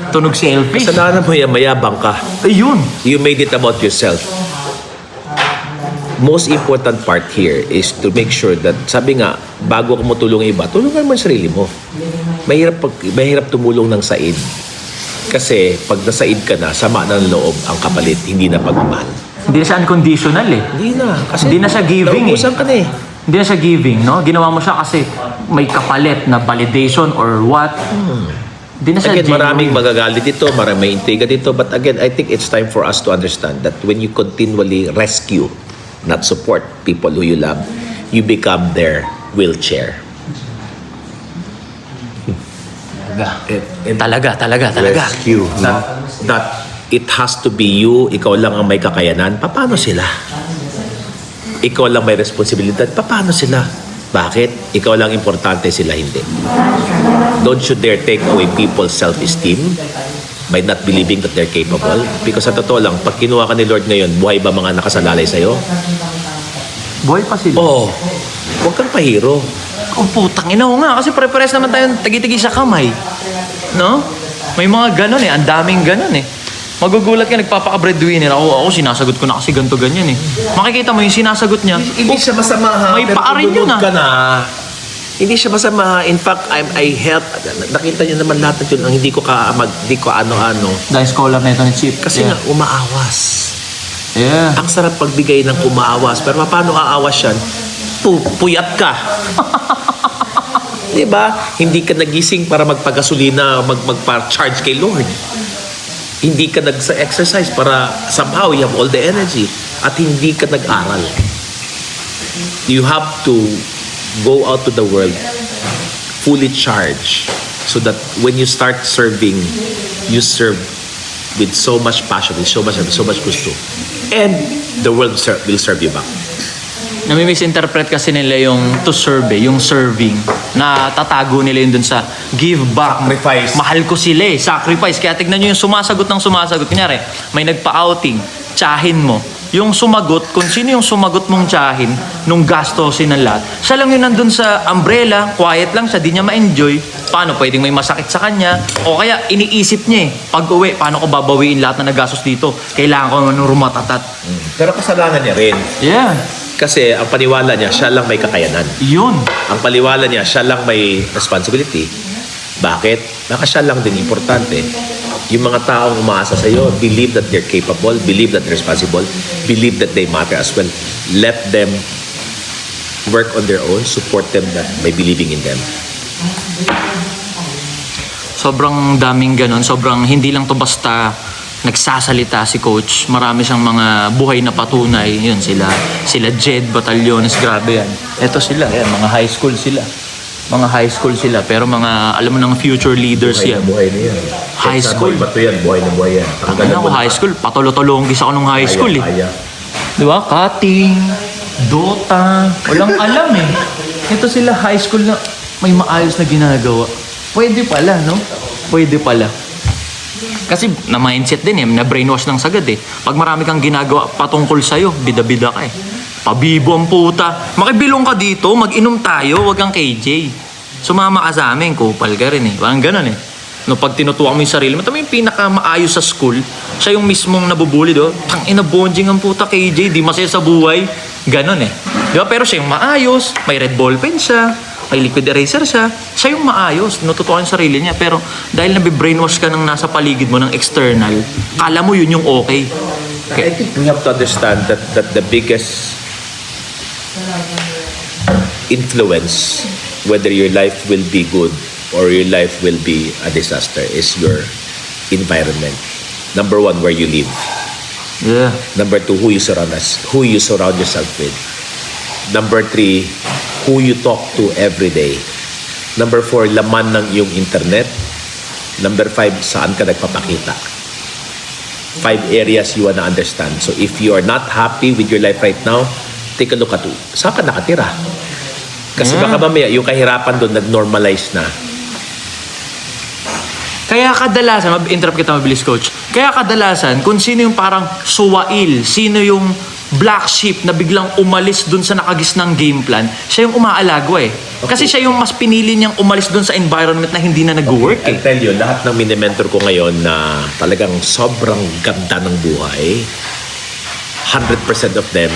Tunog selfish. Kasalanan mo yan, mayabang ka. Ayun. You made it about yourself. Most important part here is to make sure that, sabi nga, bago ka mo tulungan iba, tulungan mo yung sarili mo. Mahirap tumulong ng said. Kasi pag nasaid ka na, sama ng loob ang kapalit, hindi na pagmamahal. Hindi na siya unconditional eh. Hindi na. Kasi Hindi na siya giving eh. naubusan ka na eh. Hindi na siya giving, no? Ginawa mo siya kasi may kapalit na validation or what. Hindi na siya Again, genuine. maraming magagalit dito, maraming intriga dito. But again, I think it's time for us to understand that when you continually rescue, not support people who you love, you become their wheelchair. Talaga. Rescue, no? That it has to be you, ikaw lang ang may kakayanan. Paano sila? Ikaw lang may responsibilidad. Paano sila? Bakit? Ikaw lang importante, sila hindi. Don't you dare take away people's self-esteem by not believing that they're capable. Because sa totoo lang, pag kinuha ka ni Lord ngayon, buhay ba mga nakasalalay sa'yo? Buhay pa sila. Oo. Huwag kang pahiro. Oh, putang ina ko nga. Kasi pare-pares naman tayong tagi-tagi sa kamay. No? May mga ganon eh. Ang daming ganon eh. Magugulat ka, nagpapaka-breadwinner. Ako, sinasagot ko na kasi ganito ganyan eh. Makikita mo yung sinasagot niya. Hindi siya masama ha. May pero paa rin yun, tumunod ka na. Hindi siya masama. In fact, I help. Nakita niyo naman lahat ng yun. Ang hindi ko ano-ano. Dahil scholar na ito ni Chip. Kasi nga, umaawas. Yeah. Ang sarap pagbigay ng umaawas. Pero paano aawas yan? Puyat ka. Diba? Hindi ka nagising para magpagasolina, magpa-charge kay Lord. Hindi ka nag-exercise para somehow you have all the energy. At hindi ka nag-aral. You have to go out to the world fully charged so that when you start serving, you serve with so much passion, with so much gusto. And the world will serve you back. Nami-misinterpret kasi nila yung to serve yung serving. Na tatago nila yun dun sa give back. Sacrifice. Mahal ko sila sacrifice. Kaya tignan nyo yung sumasagot. Kunyari, may nagpa-outing, tsahin mo. Yung sumagot, kung sino yung sumagot mong tsahin, nung gastosin ng lahat, siya lang yun nandun sa umbrella, quiet lang siya, di niya ma-enjoy. Paano? Pwedeng may masakit sa kanya. O kaya, iniisip niya pag uwi, paano ko babawiin lahat na nagastos dito? Kailangan ko naman rumatatat. Pero kasalanan niya rin. Yeah. Kasi ang paniwala niya, siya lang may kakayanan. Yun. Ang paniwala niya, siya lang may responsibility. Bakit? Baka siya lang din importante. Yung mga taong umaasa sa iyo, believe that they're capable, believe that they're responsible, believe that they matter as well. Let them work on their own, support them by believing in them. Sobrang daming ganun. Sobrang hindi lang to basta nagsasalita si coach. Marami siyang mga buhay na patunay. Yun, sila Jed Batallones, grabe yan. Ito sila, yan, mga high school sila. Pero mga, alam mo nang future leaders yan. Buhay na yan. High school. Bato yan, buhay na buhay yan. Tangina ko, high school. Patulotolonggis ako nung high school eh. Kaya. Di ba? Cutting, Dota, walang alam eh. Ito sila high school na may maayos na ginagawa. Pwede pala, no? Pwede pala. Kasi na-mindset din na brainwash ng sagad eh. Pag marami kang ginagawa patungkol sa'yo, bida-bida ka eh. Pabibo ang puta. Makibilong ka dito, mag-inom tayo, wag kang KJ. Sumama ka sa amin, kupal ka rin eh. Parang ganun eh. No, pag tinutuwa mo yung sarili mo, tama yung pinaka-maayos sa school, siya yung mismong nabubuli, do. Tangina, bonjing ang puta KJ, di masaya sa buhay. Ganun eh. Di ba? Pero siya yung maayos, may red ball pen siya, may liquid eraser siya. Siya yung maayos, tinutuwa yung sarili niya. Pero dahil nabibrainwash ka ng nasa paligid mo ng external, kala mo yun yung okay. I think we have to understand that the biggest influence whether your life will be good or your life will be a disaster is your environment. Number one, where you live. Yeah. Number two, who you surround yourself with. Number three, who you talk to every day. Number four, laman ng iyong internet. Number five, saan ka nagpapakita. 5 areas you wanna understand. So if you are not happy with your life right now, take a look at saan ka nakatira. Kasi baka mamaya yung kahirapan doon nag-normalize na. Kaya kadalasan, interrupt kita mabilis coach, kaya kadalasan kung sino yung parang suwail, sino yung black sheep na biglang umalis dun sa nakagisnang game plan, siya yung umaalagwa eh. Kasi siya yung mas pinili niyang umalis dun sa environment na hindi na nag-work eh. I'll tell you, lahat ng minimentor ko ngayon na talagang sobrang ganda ng buhay, 100% of them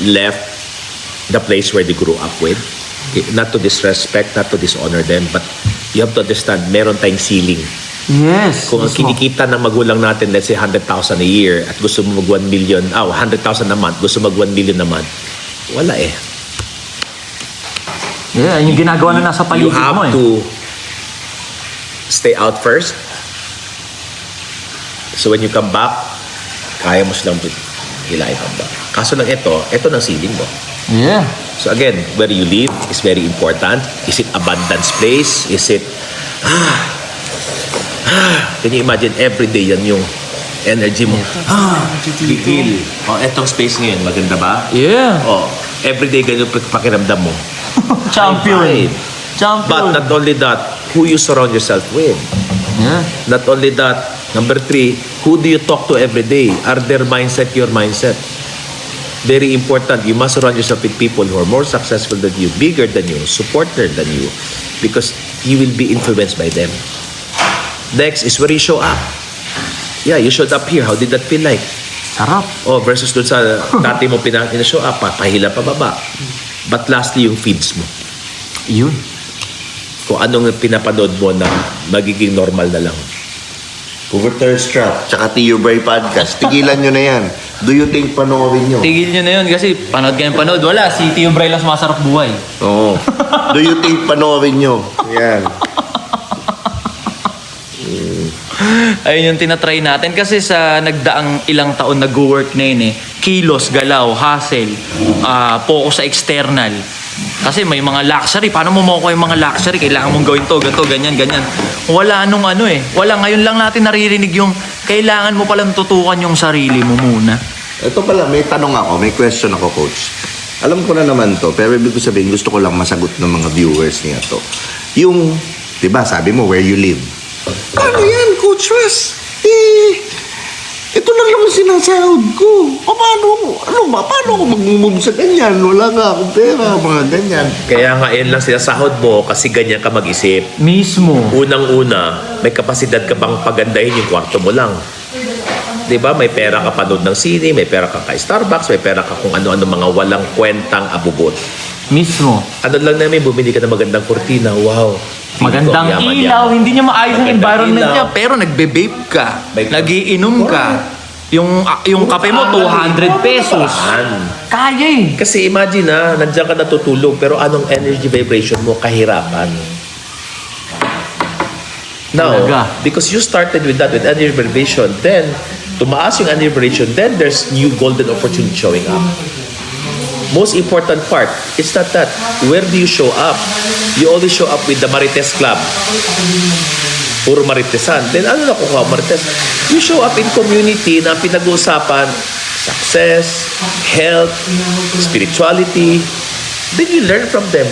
left the place where they grew up with. Not to disrespect, not to dishonor them, but you have to understand, meron tayong ceiling. Yes. Kung ang kinikita ng magulang natin, let's say 100,000 a year at gusto mo mag 1 million, 100,000 a month, gusto mag 1 million a month, wala eh. Yeah, yung ginagawa na nasa You paligid mo have eh. to stay out first. So when you come back, kaya mo silang hilahin ang back. Kaso lang ito ng ceiling mo. Yeah. So again, where you live is very important. Is it abundance place? Is it can you imagine every day yan yung energy mo? Gigil. Etong space ngayon, maganda ba? Yeah. Every day ganyan pakiramdam mo. Champion. High five. Champion. But not only that, who you surround yourself with. Yeah. Not only that, number 3, who do you talk to every day? Are their mindset your mindset? Very important. You must surround yourself with people who are more successful than you, bigger than you, supporter than you, because you will be influenced by them. Next is where you show up. Yeah, you showed up here. How did that feel like? Sarap. Versus dun sa dati mo show up, pahila pa baba. But lastly, yung feeds mo. Yun. Kung anong pinapanood mo na magiging normal na lang. Thirst Trap, tsaka Tio Bray Podcast. Tigilan nyo na yan. Do you think panoorin nyo? Tigil nyo na yun kasi panood kayo panood. Wala, si Tio Bray lang sumasarap buhay. Oo. Do you think panoorin nyo? Yan. Ayun yung tinatry natin kasi sa nagdaang ilang taon nag-work na yun eh. Kilos, galaw, hustle, focus sa external. Kasi may mga luxury. Paano mo makuha yung mga luxury? Kailangan mong gawin to, ganito, ganyan, ganyan. Wala nung ano eh. Wala, ngayon lang natin naririnig yung kailangan mo palang tutukan yung sarili mo muna. Ito pala, may tanong ako, may question ako, Coach. Alam ko na naman to, pero ibig ko sabihin, gusto ko lang masagot ng mga viewers niya to. Yung, di ba, sabi mo, where you live. Ano yan, Coach Wes? Ito lang naman sinasahod ko. Paano ako mag-move sa ganyan? Wala nga akong pera, mga ganyan. Kaya nga, yan lang sinasahod mo kasi ganyan ka mag-isip. Mismo. Unang-una, may kapasidad ka bang pagandahin yung kwarto mo lang. Diba? May pera ka panood ng sine, may pera ka Starbucks, may pera ka kung ano-ano mga walang kwentang abubot. Mismo. Ano lang namin, bumili ka ng magandang kurtina. Wow. Magandang Yaman-yaman. ilaw, hindi niya maayos ang Magandang environment ilaw. niya, pero nagbe-vape ka, May- nagiinom ka. Yung kape mo, 200 pesos. Kaya eh. Kasi imagine nandiyan ka natutulog, pero anong energy vibration mo? Kahirapan. Now, Talaga. because you started with that, with energy vibration, then, tumaas yung energy vibration, then there's new golden opportunity showing up. Most important part, it's not that. Where do you show up? You always show up with the Marites Club. Puro Maritesan. Then ano nakukuha Marites? You show up in community na pinag-uusapan success, health, spirituality. Then you learn from them.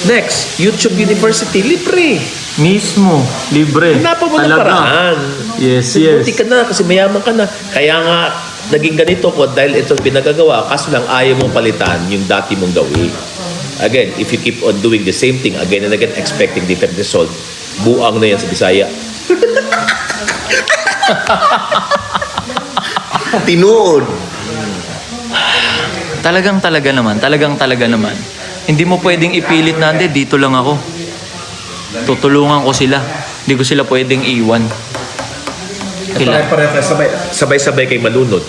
Next, YouTube University, libre. Mismo. Libre. Hanapan mo ng Talaga. paraan. Yes, Buti yes. ka na kasi mayaman ka na. Kaya nga, naging ganito ko dahil ito pinagagawa, kaso lang ayaw mong palitan yung dati mong gawin. Again, if you keep on doing the same thing again and again, expecting different result, buang na yan sa Bisaya. Tinuod. Talagang talaga naman. Hindi mo pwedeng ipilit na, hindi, dito lang ako. Tutulungan ko sila. Hindi ko sila pwedeng iwan. Pare-pareho kayo sabay. Sabay-sabay kay malunod.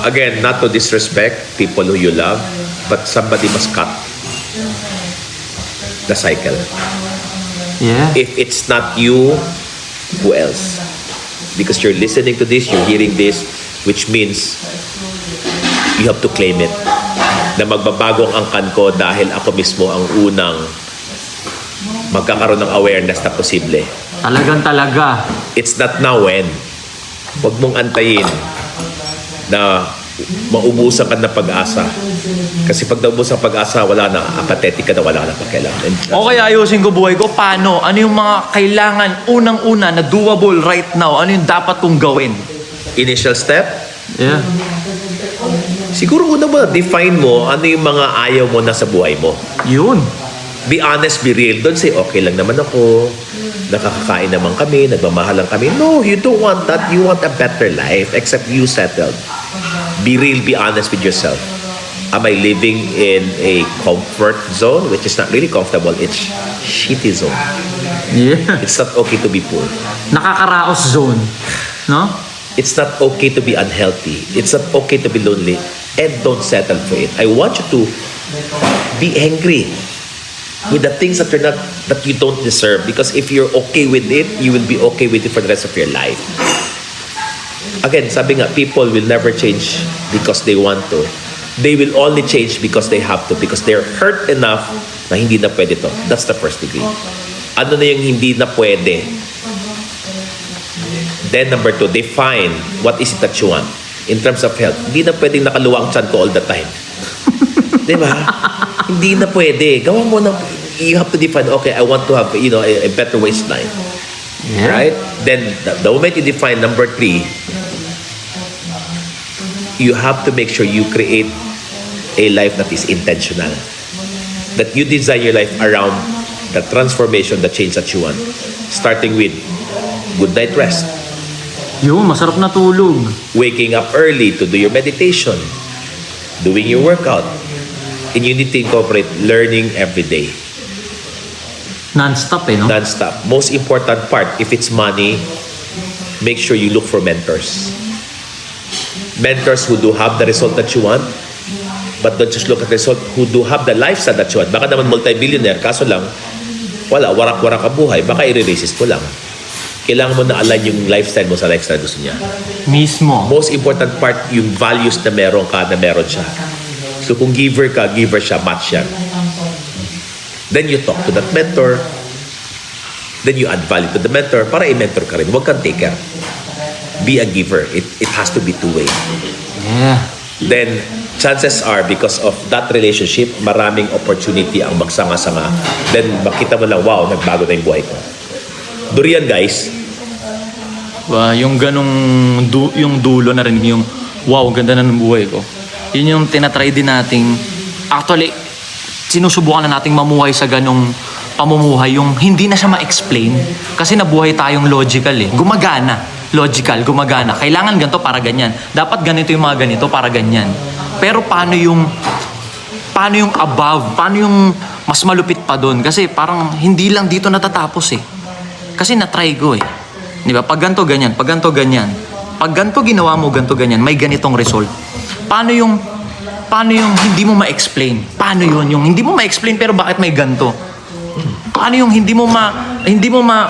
Again, not to disrespect people who you love, but somebody must cut the cycle. Yeah. If it's not you, who else? Because you're listening to this, you're hearing this, which means you have to claim it. Na magbabago ang angkan ko dahil ako mismo ang unang magkakaroon ng awareness na posible. Talaga. It's not now when. Huwag mong antayin na maubusan ka ng pag-asa. Kasi pag naubusan ang pag-asa, wala na. Apathetic ka na, wala na pakialam. Okay, ayusin ko buhay ko. Paano? Ano yung mga kailangan unang-una na doable right now? Ano yung dapat kong gawin? Initial step, Yeah. siguro una mo, define mo ano yung mga ayaw mo na sa buhay mo. Yun. Be honest, be real. Don't say, okay lang naman ako. Nakakakain naman kami, nagmamahalan kami. No, you don't want that. You want a better life, except you settled. Be real, be honest with yourself. Am I living in a comfort zone, which is not really comfortable? It's shitty zone. Yeah. It's not okay to be poor. Nakakaraos zone. No? It's not okay to be unhealthy. It's not okay to be lonely. And don't settle for it. I want you to be angry with the things that you don't deserve. Because if you're okay with it, you will be okay with it for the rest of your life. Again, sabi nga, people will never change because they want to. They will only change because they have to. Because they're hurt enough na hindi na pwede to. That's the first degree. Ano na yung hindi na pwede? Then number 2, define what is it that you want. In terms of health, hindi na pwedeng nakaluwang tiyan ko all the time. Di ba? Hindi na pwede. Gawa mo na, you have to define, okay, I want to have, a better waistline. Yeah. Right? Then, the moment you define number 3, you have to make sure you create a life that is intentional. That you design your life around the transformation, the change that you want. Starting with good night rest. Yun, masarap na tulog. Waking up early to do your meditation. Doing your workout. And you need to incorporate learning every day. Non-stop no? Non-stop. Most important part, if it's money, make sure you look for mentors. Mentors who do have the result that you want, but don't just look at the result, who do have the lifestyle that you want. Baka naman multi-billionaire, kaso lang, wala, warak-warak ang buhay, baka i-resist mo lang. Kailangan mo na align yung lifestyle mo sa lifestyle gusto niya. Mismo. Most important part, yung values na meron ka, na meron siya. So kung giver ka, giver siya, match yan. Then you talk to that mentor. Then you add value to the mentor para i-mentor ka rin. Huwag kang taker. Be a giver. It has to be two-way. Yeah. Then, chances are, because of that relationship, maraming opportunity ang magsanga-sanga. Then, makita mo lang, wow, nagbago na yung buhay ko. Durian, guys. Yung ganong yung dulo na rin, yung wow, ganda na ng buhay ko. Yun yung tinatry din nating, actually, sinusubukan na nating mamuhay sa ganong pamumuhay, yung hindi na siya ma-explain. Kasi nabuhay tayong logical Gumagana. Logical, gumagana. Kailangan ganito para ganyan. Dapat ganito yung mga ganito para ganyan. Pero paano yung above? Paano yung mas malupit pa doon? Kasi parang hindi lang dito natatapos Kasi na-try ko Di ba? Pag ganito, ganyan. Pag ganito, ganyan. Pag ganito ginawa mo, ganito, ganyan, may ganitong result. Paano yung hindi mo ma-explain? Paano yun? Yung hindi mo ma-explain pero bakit may ganito? Paano yung hindi mo ma...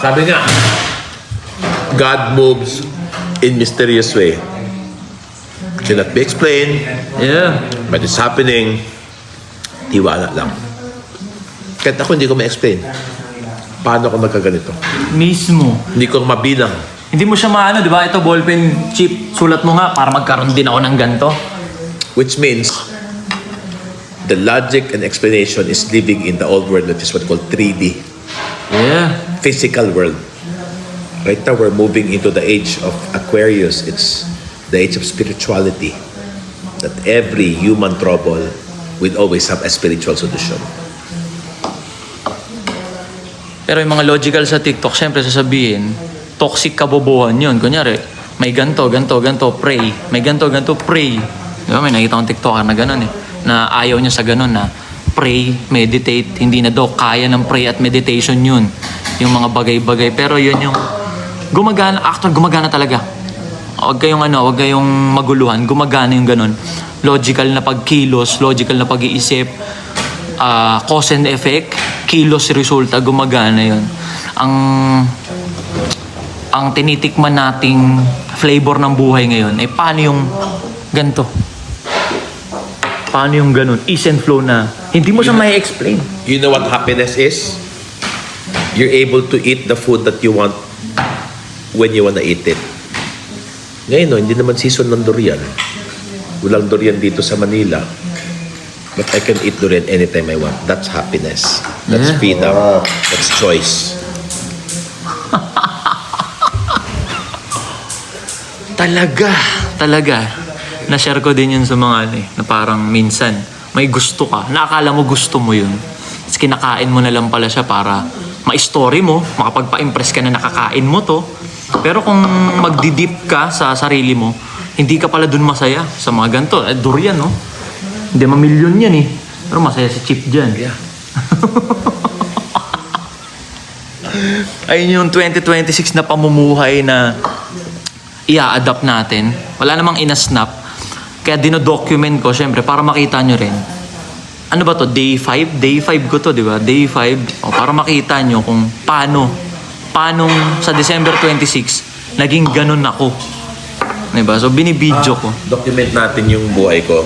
Sabi nga, God moves in mysterious way. Cannot be explained, Yeah. but it's happening. Tiwala lang. Kahit ako hindi ko ma-explain. Paano ako magkaganito? Mismo. Hindi ko mabilang. Hindi mo siya maano, di ba? Ito, ballpen chip. Sulat mo nga para magkaroon din ako ng ganito. Which means, the logic and explanation is living in the old world, that is what called 3D. Yeah. Physical world. Right now, we're moving into the age of Aquarius. It's the age of spirituality, that every human trouble will always have a spiritual solution. Pero yung mga logical sa TikTok, syempre sasabihin, toxic kabobohan yun. Kunyari, may ganto, pray. May ganto, pray. Di ba? May nakita akong TikToker na gano'n eh. Na ayaw niya sa gano'n na pray, meditate. Hindi na daw kaya ng pray at meditation yun. Yung mga bagay-bagay. Pero yun yung gumagana, actual gumagana talaga. Huwag kayong maguluhan. Gumagana yung gano'n. Logical na pagkilos, logical na pag-iisip, cause and effect, kilos resulta, gumagana yun. Ang tinitikman nating flavor ng buhay ngayon ay paano yung ganito? Paano yung ganun? Ease and flow na hindi mo siya may explain. You know what happiness is? You're able to eat the food that you want when you want to eat it. Ngayon, no, hindi naman season ng durian. Walang durian dito sa Manila. But I can eat durian anytime I want. That's happiness. That's Yeah. freedom. That's choice. Talaga. Na-share ko din yun sa mga na parang minsan, may gusto ka. Nakakala mo gusto mo yun. Tapos kinakain mo na lang pala siya para ma-story mo, makapagpa-impress ka na nakakain mo to. Pero kung magdidip ka sa sarili mo, hindi ka pala dun masaya sa mga ganito. Durian, no? Hindi, mamilyon yan eh. Pero masaya si Chip dyan. Yeah. Ayun yung 2026 na pamumuhay na i-adapt natin. Wala namang ina-snap. Kaya dinodocument ko, syempre, para makita nyo rin. Ano ba to? Day 5? Day 5 ko to, di ba? Day 5. O, para makita nyo kung paano sa December 26, naging ganun ako. Diba? So, binibidyo ko. Document natin yung buhay ko.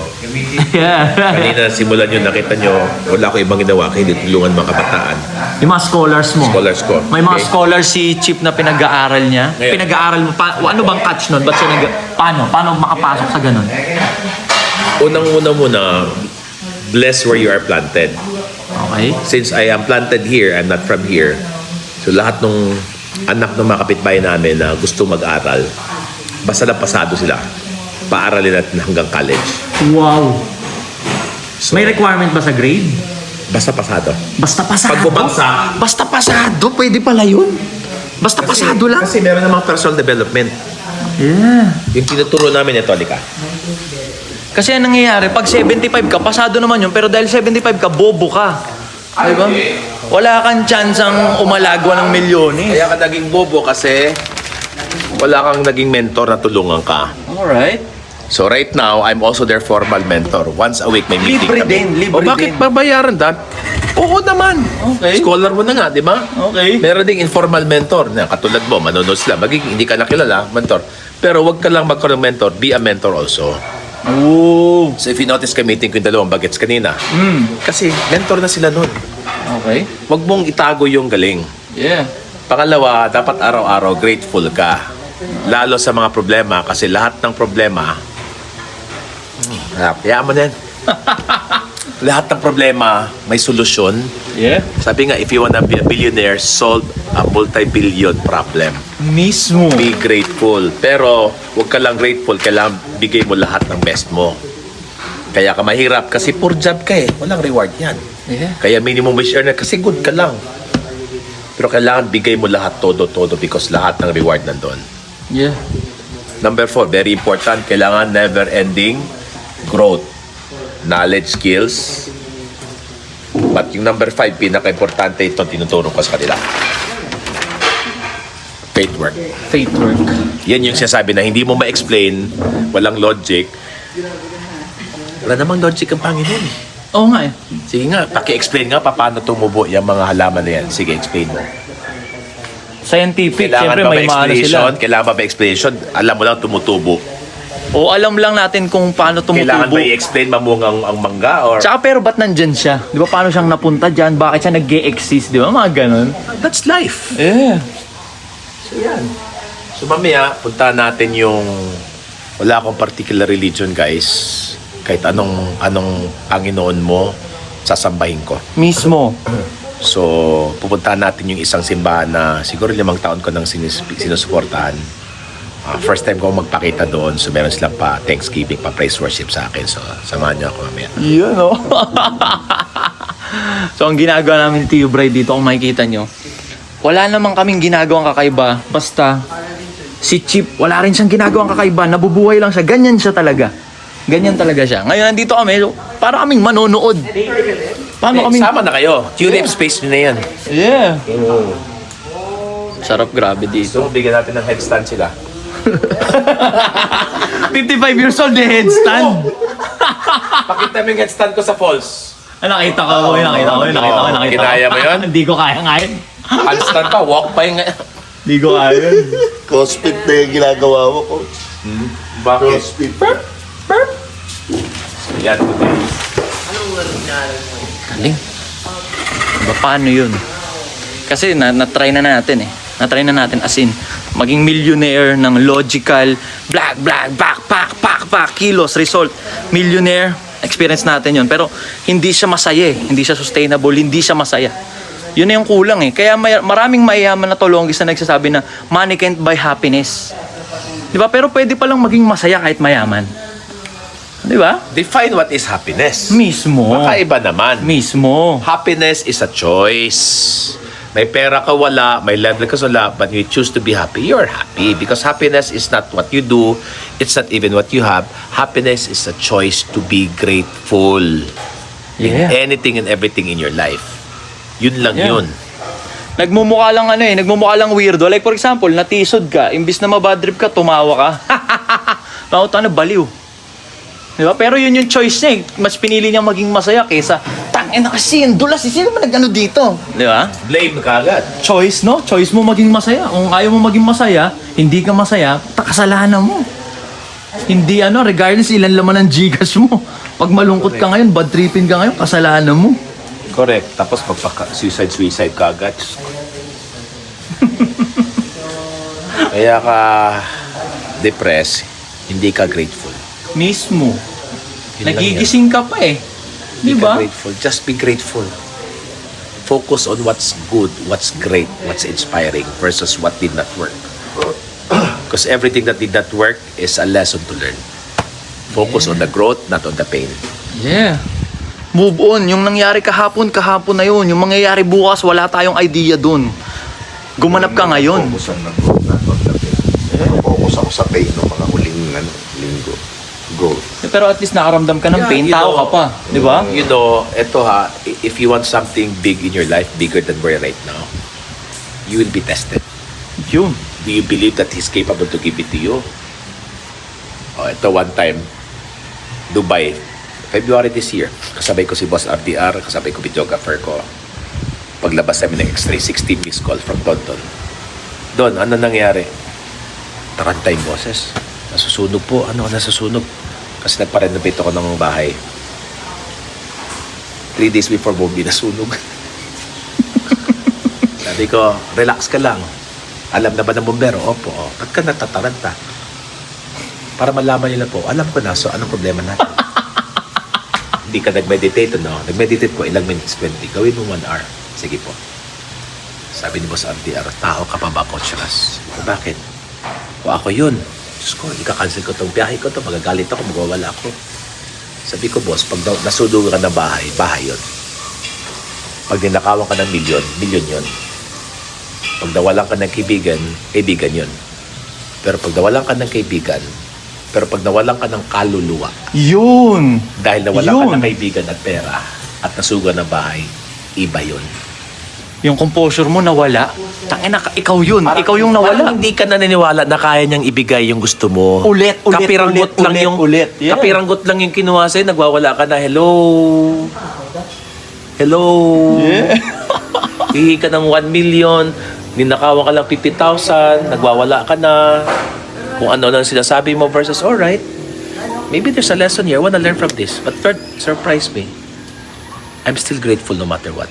Yeah. Kanina, simulan yun, nakita nyo, wala ko ibang ginawa, kaya tulungan mga kabataan. Yung mga scholars mo. Scholars ko. May mga Okay. scholars si Chip na pinag-aaral niya. Ngayon. Pinag-aaral mo. Ano bang catch nun? Ba't siya paano makapasok sa ganun? Unang-una muna, bless where you are planted. Okay. Since I am planted here, I'm not from here. So lahat ng anak ng mga kapitbahay namin na gusto mag-aral, basta lang pasado sila, paaralin natin hanggang college. Wow. May requirement ba sa grade? Basta pasado. Basta pasado? Pag bumagsak. Basta pasado? Pwede pala yun? Basta pasado lang? Kasi meron namang personal development. Yeah. Yung tinuturo namin ito, Alika. Kasi ang nangyayari, pag 75 ka, pasado naman yun, pero dahil 75 ka, bobo ka. Diba? Wala kang chance ang umalagwa ng milyones. Kaya ka naging bobo kasi wala kang naging mentor na tulungan ka. Alright. So right now, I'm also their formal mentor. Once a week may meeting Libre kami. din, libre O bakit din. babayaran, Dan? Oo naman. Okay. Scholar mo na nga, di ba? Okay. Meron ding informal mentor na katulad mo, manonood sila. Magiging hindi ka nakilala, mentor. Pero wag ka lang magkaroon ng mentor, be a mentor also. Oh. So if you notice ka meeting ko yung dalawang bagets kanina, kasi mentor na sila nun. Okay. Wag mong itago yung galing. Yeah. Pangalawa, dapat araw-araw grateful ka. Lalo sa mga problema kasi lahat ng problema, kaya mo na yan. Lahat ng problema may solusyon. Yeah. Sabi nga, if you wanna be a billionaire, solve a multi-billion problem. Mismo. Be grateful. Pero huwag ka lang grateful, kailangan bigay mo lahat ng best mo. Kaya ka mahirap kasi poor job ka eh. Walang reward yan. Yeah. Kaya minimum wage earner kasi good ka lang. Pero kailangan bigay mo lahat todo-todo because lahat ng reward nandun. Yeah. Number 4, very important, kailangan never-ending growth. Knowledge, skills. But yung number 5, pinaka-importante ito, tinuturo ko sa kanila. Faith work. Faith work. Yan yung sinasabi na hindi mo ma-explain, walang logic. Wala namang logic ang Panginoon eh. Oo nga eh. Sige nga, paki-explain nga paano tumubo yung mga halaman na yan. Sige, explain mo. Scientific, Kailangan siyempre pa ba may maano explanation? sila. Kailangan pa ba explanation? Alam mo lang tumutubo. O alam lang natin kung paano Kailangan tumutubo. ba i-explain mamungang ang mangga or... Tsaka pero ba't nandyan siya? Di ba paano siyang napunta dyan? Bakit siya nag-exist? Di ba mga ganun? That's life. Yeah. So yan. So mamaya, punta natin yung... Wala akong particular religion, guys. Kahit anong Panginoon mo, sasambahin ko. Mismo. So, pupuntahan natin yung isang simbahan na siguro 5 taon ko nang sinusuportahan. First time ko magpakita doon. So meron silang pa Thanksgiving, pa praise worship sa akin. So samahan niyo ako mamaya. Yun, oh. So, ang ginagawa namin, Tio Bray, dito kung makikita nyo, wala namang kaming ginagawang kakaiba. Basta, si Chip, wala rin siyang ginagawang kakaiba. Nabubuhay lang siya. Ganyan siya talaga. Ganyan talaga siya. Ngayon, nandito kami, so, para kaming manonood. Paano kami? Sama na kayo. Tulip space nyo na yan. Yeah. Sarap, grabe dito. So, bigyan natin ng headstand sila. 55 years old, the headstand. Pakita mo yung headstand ko sa falls. Nakita ko. Kinaya mo yun? Hindi ko kaya ngayon. Handstand pa, walk pa yung... Hindi ko kaya yun. CrossFit na yung ginagawa mo, coach. Bakit? CrossFit. Yan, today. Galing. Diba, paano yun? Kasi na-try na natin eh. Na-try na natin as in, maging millionaire ng logical, black, pak, kilos, result. Millionaire, experience natin yun. Pero hindi siya masaya eh. Hindi siya sustainable, hindi siya masaya. Yun na yung kulang eh. Kaya maraming mayayaman na tolongis na nagsasabi na money can't buy happiness. Diba? Pero pwede palang maging masaya kahit mayaman. Diba? Define what is happiness. Mismo. Makaiba naman. Mismo. Happiness is a choice. May pera ka wala, may level ka wala, but you choose to be happy, you're happy. Because happiness is not what you do, it's not even what you have. Happiness is a choice to be grateful Yeah. in anything and everything in your life. Yun lang Yeah. yun. Nagmumukha lang nagmumukha lang weirdo. Like for example, natisod ka, imbis na mabadrip ka, tumawa ka. Bakit baliw? Diba? Pero yun yung choice niya eh. Mas pinili niya maging masaya kaysa, tangina kasi yung dulas, sino ba nag-ano dito? Diba? Blame ka agad. Choice, no? Choice mo maging masaya. Kung ayaw mo maging masaya, hindi ka masaya, kasalanan mo. Hindi regardless ilan laman ng Gcash mo. Pag malungkot ka ngayon, bad tripping ka ngayon, kasalanan mo. Correct. Tapos suicide ka agad. Kaya ka depressed, hindi ka grateful. Mismo. Yun lang Nagigising ka pa eh. Be Diba? grateful. Just be grateful. Focus on what's good, what's great, what's inspiring versus what did not work. Because everything that did not work is a lesson to learn. Focus on the growth, not on the pain. Yeah. Move on. Yung nangyari kahapon na yun. Yung mangyayari bukas, wala tayong idea dun. Gumanap ka ngayon. Focus on the growth, not on the pain. Focus ako sa pain ng mga huling linggo. Growth. Pero at least nakaramdam ka ng Yeah, pain, you tao know, ka pa. Di ba? You know, eto ha, if you want something big in your life, bigger than where right now, you will be tested. Yun. Do you believe that He's capable to give it to you? Ito one time, Dubai, February this year, kasabay ko si Boss RDR, kasabay ko videographer ko. Paglabas namin ng X-ray, 16 missed call from Tonton. Doon, ano nangyari? Tarantay yung boses. Nasusunog po. Ano nasusunog? Kasi nagpa-renovate ako ng bahay. 3 days before bombi, nasunog. Sabi ko, relax ka lang. Alam na ba ng bombero? Opo. Ba't ka natataranta? Para malaman nila po, alam ko na, so anong problema natin? Hindi ka nag-meditate, no? Nag-meditate po, ilang minutes, 20. Gawin mo 1 hour. Sige po. Sabi ni Boss RDR, tao ka pa ba, Coach Ras? Bakit? O ako yun. Diyos ko, ika-cancel ko itong biyahe ko to, magagalit ako, magwawala ako. Sabi ko, boss, pag nasunog ka ng bahay, bahay yun. Pag ninakawan ka ng milyon, milyon yun. Pag nawalan ka ng kaibigan, kaibigan yun. Pero pag nawalan ka ng kaibigan, pero pag nawalan ka ng kaluluwa, Yun. dahil nawalan Yun. ka ng kaibigan at pera, at nasugan ng bahay, iba yun. Yung composure mo nawala. Tangina, ikaw yun. Ikaw yung nawala. Parang hindi ka naniniwala na kaya niyang ibigay yung gusto mo. Ulit. Kapiranggot lang yung Yeah. kapiranggot lang yung kinuha sa'yo, nagwawala ka na, hello. Yeah. Hihi ka ng 1 million, ninakawan ka lang 50,000, nagwawala ka na. Kung ano lang sinasabi mo versus, alright, maybe there's a lesson here, I wanna learn from this. But third, surprise me. I'm still grateful no matter what.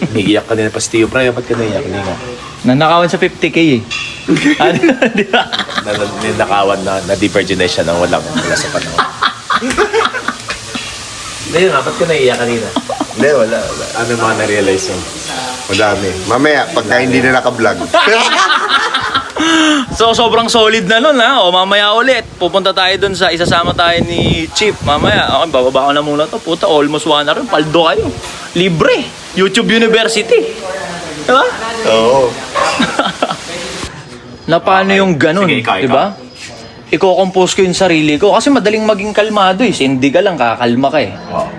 Umiiyak ka nila pa si Tio Bray, ba't ka naiyak? Hindi nga. Nanakawan sa 50K eh. Ano? Di ba? Ninakawan na di-virgin siya nang wala sa panahon. Hindi nga, ba't ka naiiyak kanina? Hindi, wala. Ano yung mga na-realize mo? Madami. Mamaya, pagka hindi na naka-vlog. So, sobrang solid na nun, ha? O, mamaya ulit. Pupunta tayo dun sa isasama tayo ni Chip. Mamaya, okay, bababa ko na muna to. Puta, almost 1 hour. Paldo kayo. Libre. YouTube University. Diba? Oo. Na paano yung ganun, Sige, ikaw. diba? Iko-compose ko yung sarili ko. Kasi madaling maging kalmado eh. Hindi ka lang, kakalma ka eh.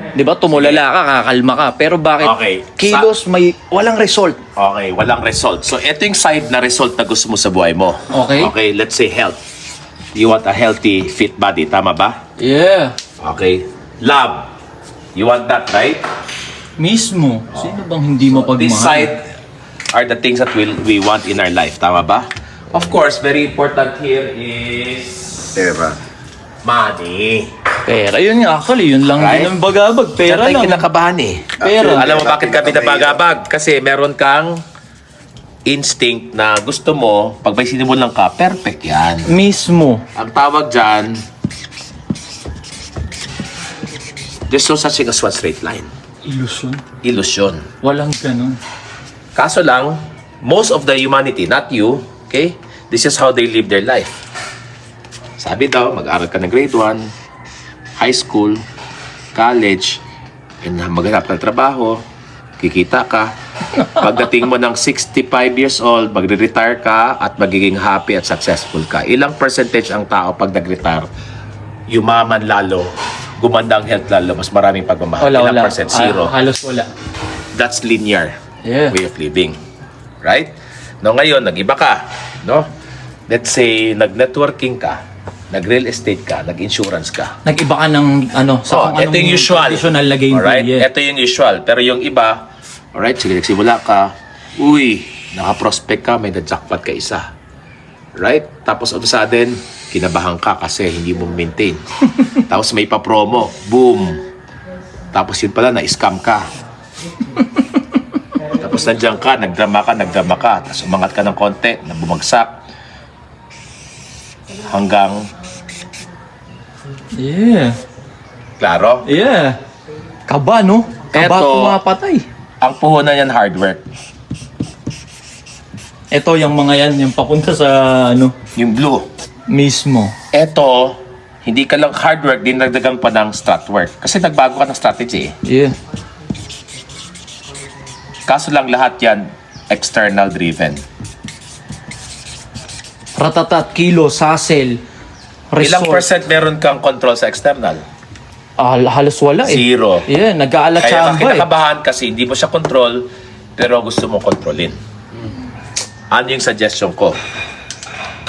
Diba? Tumulala ka, kakalma ka. Pero bakit Okay. kilos may walang result? Okay, walang result. So, ito yung side na result na gusto mo sa buhay mo. Okay. Okay, let's say health. You want a healthy, fit body. Tama ba? Yeah. Okay. Love. You want that, right? Mismo. Sino bang hindi mo This pagmahal? side are the things that we want in our life. Tama ba? Of course, very important here is Pera. money. Pera. Yun nga, actually. Yun lang Right? din ang bagabag. Pera Diyan tayo lang. kinakabahan eh. Pera. Alam mo bakit kami nabagabag? Kasi meron kang instinct na gusto mo, pag may sinimulan ka, perfect yan. Mismo. Ang tawag dyan, there's no such thing as one straight line. Ilusyon. Illusion. Walang ganun. Kaso lang, most of the humanity, not you, okay? This is how they live their life. Sabi daw, mag-aral ka ng grade 1, high school, college, and maghanap ng trabaho, kikita ka. Pagdating mo ng 65 years old, magre-retire ka at magiging happy at successful ka. Ilang percentage ang tao pag nag-retire, yumaman lalo, gumanda ang health lalo, mas maraming pagmamahal. Wala, Ilang wala. percent? Zero. Halos wala. That's linear Yeah. way of living. Right? No, ngayon, nag-iba ka. No? Let's say, nag-networking ka, nag-real estate ka, nag-insurance ka. Nag-iba ka ng ano, sa kung ito yung usual. traditional na game. Alright? Yeah. Ito yung usual. Pero yung iba, alright, sige, nagsimula ka, uy, naka-prospect ka, may na-jackpot ka isa. Right? Tapos all of a sudden, kinabahan ka kasi hindi mo maintain. Tapos may pa-promo, boom. Tapos yun pala, na-scam ka. Tapos nandiyan ka, nagdrama ka. Tapos umangat ka ng konti, na bumagsak. Hanggang, Yeah. klaro, Yeah. Kaba, no? Kaba Eto. pumapatay. ang puhunan yan hard work. Ito yung mga yan, yung papunta sa ano, Yung blue. mismo. Eto, hindi ka lang hard work, dinagdagan pa ng strat work. Kasi nagbago ka ng strategy eh. Yeah. Kaso lang lahat yan, external driven. Ratatat, kilo, sasel, Ilang resort. percent meron kang control sa external? Halos wala eh. Zero. Yeah, Kaya nag-aalatsamba ka eh. kinakabahan kasi hindi mo siya control, pero gusto mo kontrolin. Ano yung suggestion ko?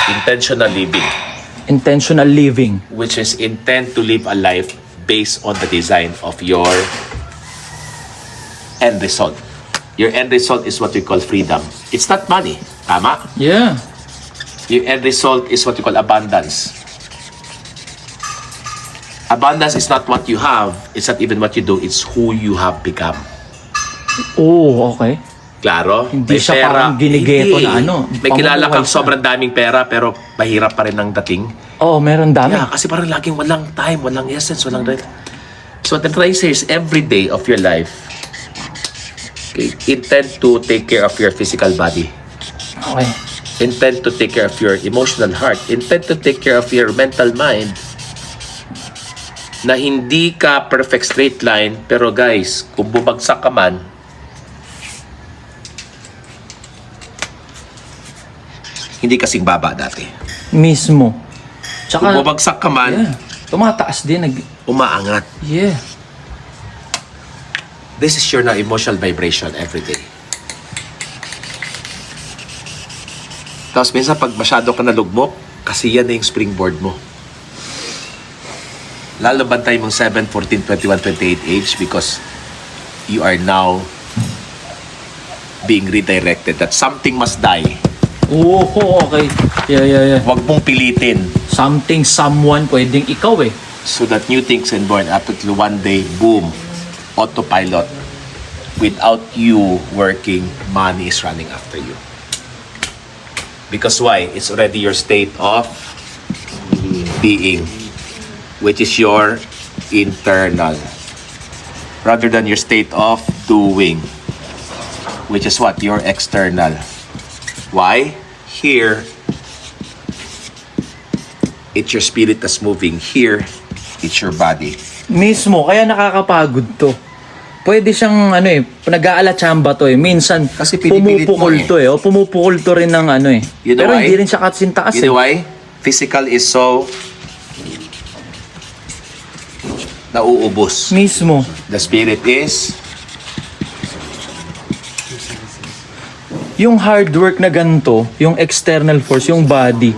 Intentional living, Intentional living. which is intend to live a life based on the design of your end result. Your end result is what we call freedom. It's not money. Tama? Yeah. Your end result is what we call abundance. Abundance is not what you have. It's not even what you do. It's who you have become. Oh, okay. Klaro? Hindi siya parang ginigeto Hindi. na ano, May kilala kang pamumuhay siya. sobrang daming pera pero mahirap pa rin ang dating. Oh, meron dami. Yeah, kasi parang laging walang time, walang essence, walang So what I'm trying to say is every day of your life, okay, intend to take care of your physical body. Okay. Intend to take care of your emotional heart. Intend to take care of your mental mind. Na hindi ka perfect straight line, pero guys, kung bumagsak ka man, hindi kasing baba dati. Mismo. Kung Tsaka, bumagsak ka man, yeah. Tumataas din. umaangat. Yeah. This is your emotional vibration every day. Tapos minsan pag masyado ka nalugmok, kasi yan na yung springboard mo. Lalo bantay mong 7, 14, 21, 28 age because you are now being redirected that something must die. Oo, okay. Yeah. Huwag mong pilitin Something, someone, pwedeng ikaw eh. so that new things can born up until one day, boom, autopilot. Without you working, money is running after you. Because why? It's already your state of being, which is your internal, rather than your state of doing. which is what? Your external. Why? Here, it's your spirit that's moving. Here, it's your body. Mismo, kaya nakakapagod to. Pwede siyang nag-aalatsamba to Minsan Kasi pinipilit mo pumupukol to O pumupukol to rin ng You know Pero why? hindi rin siya katsintaas You know why? Physical is so nauubos. Mismo. The spirit is Yung hard work na ganito, yung external force, yung body,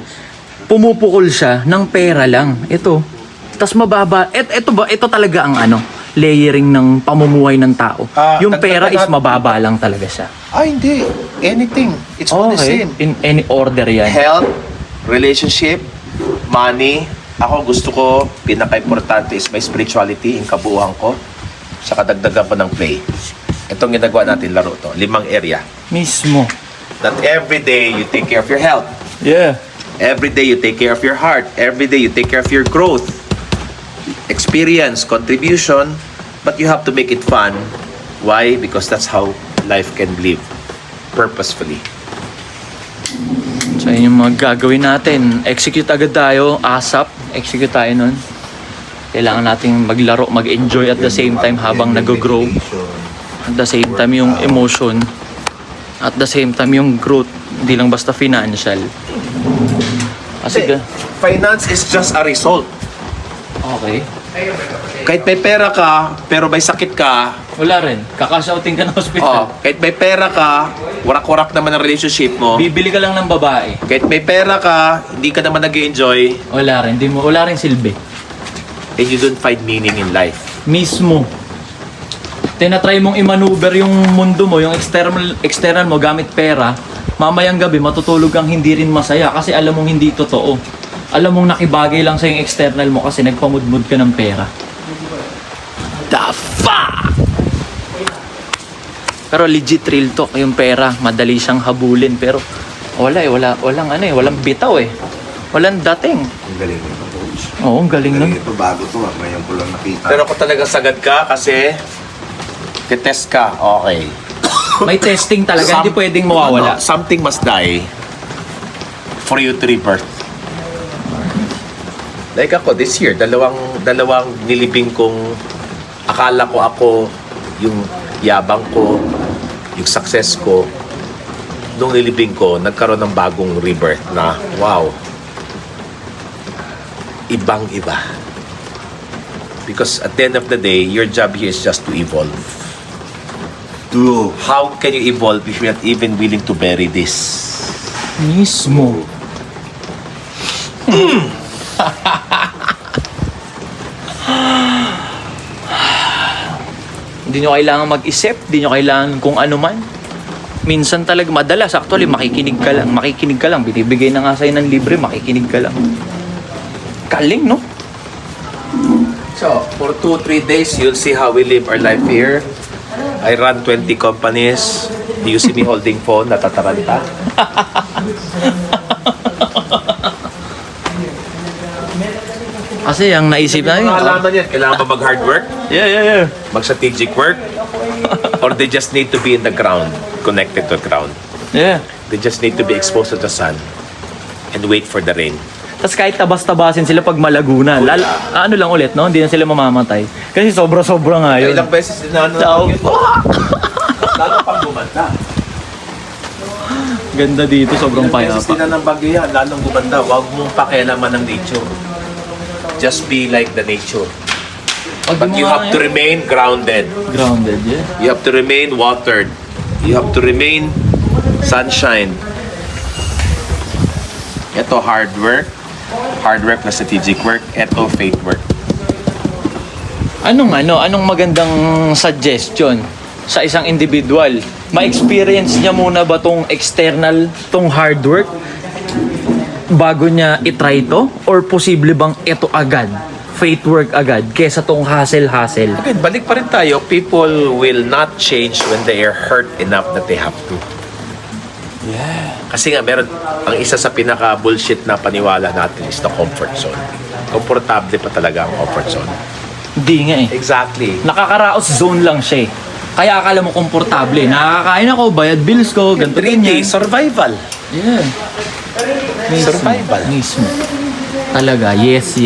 pumupukol siya ng pera lang. Ito. Tas mababa. Ito talaga ang layering ng pamumuhay ng tao. Yung pera is mababa lang talaga siya. hindi. Anything. It's all the Okay. same. In any order yan. Health, relationship, money. Ako gusto ko, pinaka-importante is my spirituality, yung kabuuan ko. Sa kadagdagan ko ng play. Itong ginagawa natin, laro to. 5 area. Mismo. That every day you take care of your health. Yeah. Every day you take care of your heart. Every day you take care of your growth. Experience, contribution. But you have to make it fun. Why? Because that's how life can live. Purposefully. So yun yung mga gagawin natin. Execute agad tayo. ASAP. Execute tayo nun. Kailangan nating maglaro, mag-enjoy at the same time habang nag-grow. At the same time yung emotion. At the same time yung growth. Hindi lang basta financial. Kasi Finance is just a result. okay. Kahit may pera ka, pero may sakit ka, Wala rin. Kakashouting ka ng hospital. kahit may pera ka, warak-warak naman ang relationship mo. Bibili ka lang ng babae. Kahit may pera ka, hindi ka naman nag-enjoy, Wala rin. Wala rin silbi. and you don't find meaning in life. Mismo. Tinatry mong i-maneuver yung mundo mo, yung external mo gamit pera. Mamayang gabi, matutulog kang hindi rin masaya kasi alam mong hindi totoo. Alam mong nakibagay lang sa yung external mo kasi nagpamudmud ka ng pera. The fuck? Pero legit real talk, yung pera, madali siyang habulin. Pero walang bitaw Walang dating. Ang galing nito, coach. Oo, ang galing nun. Ito bago to, ngayon ko lang nakita. Pero kung talaga sagad ka kasi test ka, okay. May testing talaga, hindi pwedeng mawawala. Something must die for you to rebirth. Like ako, this year, dalawang nilibing kong akala ko ako, yung yabang ko, yung success ko. Nung nilibing ko, nagkaroon ng bagong rebirth na, wow, ibang-iba. Because at the end of the day, your job here is just to evolve. How can you evolve if you're not even willing to bury this? Mismo. Hindi nyo kailangan mag-isip, hindi nyo kailangan kung ano man. Minsan talaga, madalas actually, makikinig ka lang. Binibigay na nga sa'yo ng libre, makikinig ka lang. Galing, no? So, for 2-3 days, you'll see how we live our life here. I run 20 companies. Do you see me holding phone? Natataranta. Kasi ang naisip namin, Halaman yan. Kailangan ba mag-hard work? yeah. Mag-strategic work? Or they just need to be in the ground, connected to the ground? Yeah. They just need to be exposed to the sun and wait for the rain. Tapos kahit tabas-tabasin sila pag malaguna, ano lang ulit, no? Hindi na sila mamamatay. Kasi sobra-sobra nga yun. Ilang beses din na Ciao. Lalo pang gumanda. Ganda dito, sobrang Beses din payapa. na ng bagyo yan, lalong gumanda. Huwag mong pakialaman ng nature. Just be like the nature. But you have to remain grounded. Grounded, yeah. You have to remain watered. You have to remain sunshine. Ito hard work. Hard work na strategic work. Ito faith work. Anong magandang suggestion sa isang individual? Ma-experience niya muna ba tong external, tong hard work bago niya itry to? Or posible bang ito agad? Faith work agad kesa tong hustle. Again, balik pa rin tayo. People will not change when they are hurt enough that they have to. Yeah. Kasi nga, meron, ang isa sa pinaka-bullshit na paniwala natin is the comfort zone. Komportable pa talaga ang comfort zone. Hindi nga eh. Exactly. Nakakaraos zone lang siya eh. Kaya akala mo komportable. Nakakain ako, bayad bills ko, ganito ganyan. Survival. Yeah. Survival. Mismo. Talaga, yes.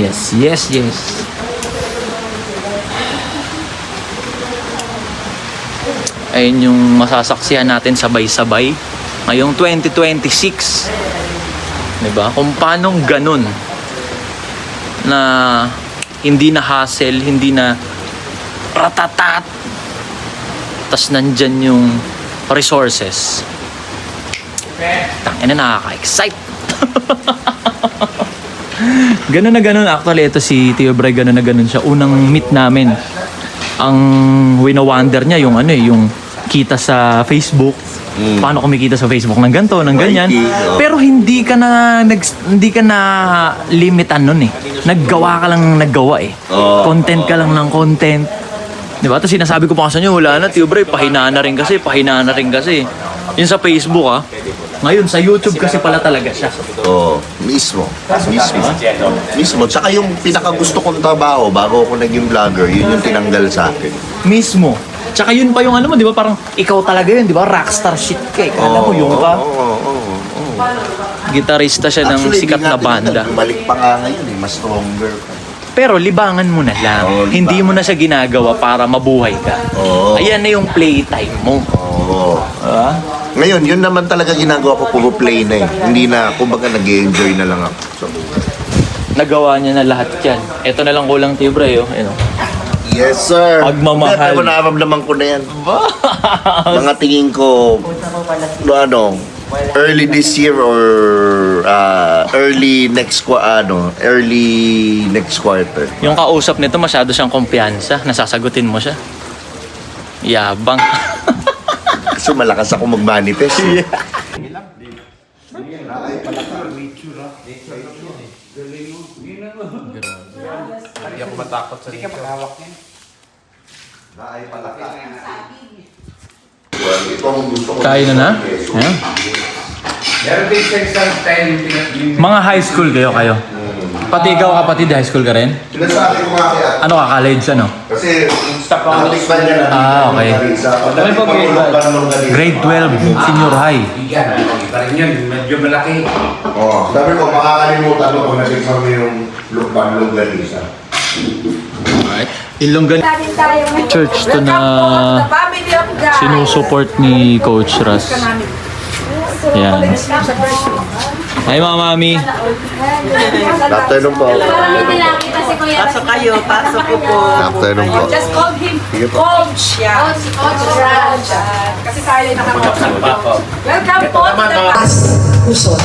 Ayun yung masasaksihan natin sabay-sabay ngayong 2026. Diba? Kung paano ganun na hindi na hassle, hindi na ratatat, tas nandyan yung resources. Tangina, nakaka-excite. Ganun na ganun. Actually, ito si Tio Bray, ganun na ganun siya. Unang meet namin, ang wino-wonder niya yung yung kita sa Facebook. Paano kumikita sa Facebook ng ganito, ng ganyan. Pero hindi ka na limitan nun eh. Naggawa ka lang ng naggawa eh. Content ka lang ng content. Diba? Tapos sinasabi ko pa sa inyo, wala na, Tio Bray, pahinaan na rin kasi. Yun sa Facebook Ngayon, sa YouTube kasi pala talaga siya. Oo, mismo. Tsaka yung pinakagusto kong trabaho bago ako naging vlogger, yun yung tinanggal sa akin. Mismo. Tsaka yun pa yung di ba? Parang ikaw talaga yun, di ba? Rockstar shit ka. Kala mo yung pa. Gitarista siya ng Actually, sikat na banda. Balik pa nga ngayon mas stronger. Pero libangan mo na lang. Hindi mo na siya ginagawa para mabuhay ka. Ayan na yung playtime mo. Ngayon, yun naman talaga ginagawa ko, puro play na eh. Hindi na, kumbaga nag-enjoy na lang ako. So, Nagawa niya na lahat yan. Ito na lang kulang, Tio Bray. yes, sir. Pagmamahal. Pero naramdaman ko na yan. Mga tingin ko, early this year or early next quarter. Yung kausap nito, masyado siyang kumpiyansa. Nasasagutin mo siya. Yabang. Kasi malakas ako mag-manifest. Hindi ako matakot sa dito. Kain na na? Ayan. Meron din sa isang time Mga high school kayo. Pati ikaw, kapatid, high school ka rin? Sinasabi ko nga kaya. Ano ka, college, ano? Kasi nakatikman niya na Okay. Grade 12, senior high. Bigyan. Iba rin yun. Medyo malaki. Oo. Sabi ko, makakalimutan ko kung natikman mo yung longganisa. Alright. Ilonggan Church to na sinusuport ni Coach Ras. Yan. Hi, mga mami. Afternoon po. Pasok kayo, pasok ko po. Afternoon po. Just call him Sige po. Coach. Yeah. Coach Raj. Kasi tayo nakapagod. Welcome po to the Luzon.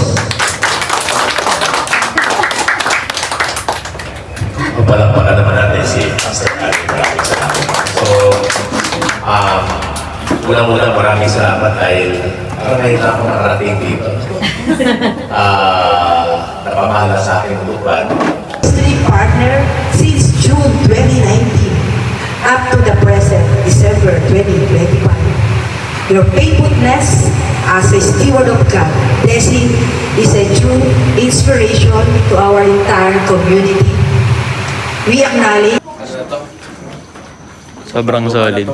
Palakpakan naman natin si Pastor Ali. Maraming salamat. So, unang-unang maraming salamat dahil ngayon na ako nakarating dito. Napamahala sa akin ang lupan. Ministry partner since June 2019 up to the present December 2025. Your faithfulness as a steward of God, blessing is a true inspiration to our entire community. We acknowledge Sobrang solid.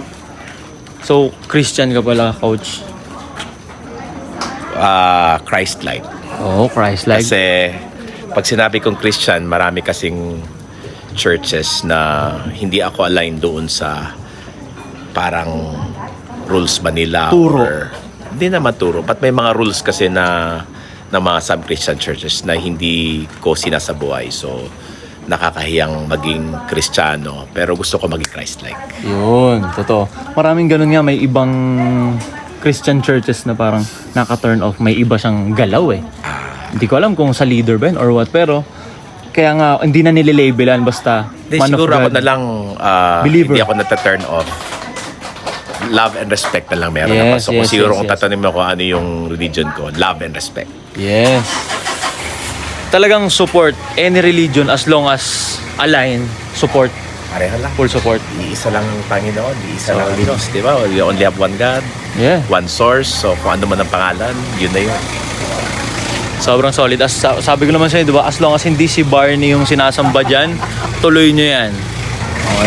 So, Christian ka pala, Coach? Christ-like. Oo, Christ-like. Kasi pag sinabi kong Christian, marami kasing churches na hindi ako aligned doon sa parang rules ba nila. Turo. Hindi naman turo. But may mga rules kasi na mga some-Christian churches na hindi ko sinasabuhay. So, nakakahiyang maging Kristiyano. Pero gusto ko maging Christ-like. Yun, totoo. Maraming ganun nga, may ibang Christian churches na parang naka-turn off. May iba siyang galaw eh. Hindi ko alam kung sa leader ba yun or what. Pero, kaya nga, hindi na nilalabelan basta man of Siguro God. ako na lang, Believer. hindi ako nata-turn off. Love and respect na lang meron Yes, na pasok ko. yes, Siguro yes, kung yes. tatanungin mo ko ano yung religion ko, love and respect. Yes. Talagang support any religion as long as align, support, Pareha lang. full support. Iisa lang ang Panginoon, iisa lang ang Diyos, di ba? We only have one God, Yeah. one source. So kung ano man ang pangalan, yun na yun. Sobrang solid. As, sabi ko naman sa'yo, di ba? As long as hindi si Barney yung sinasamba dyan, tuloy nyo yan.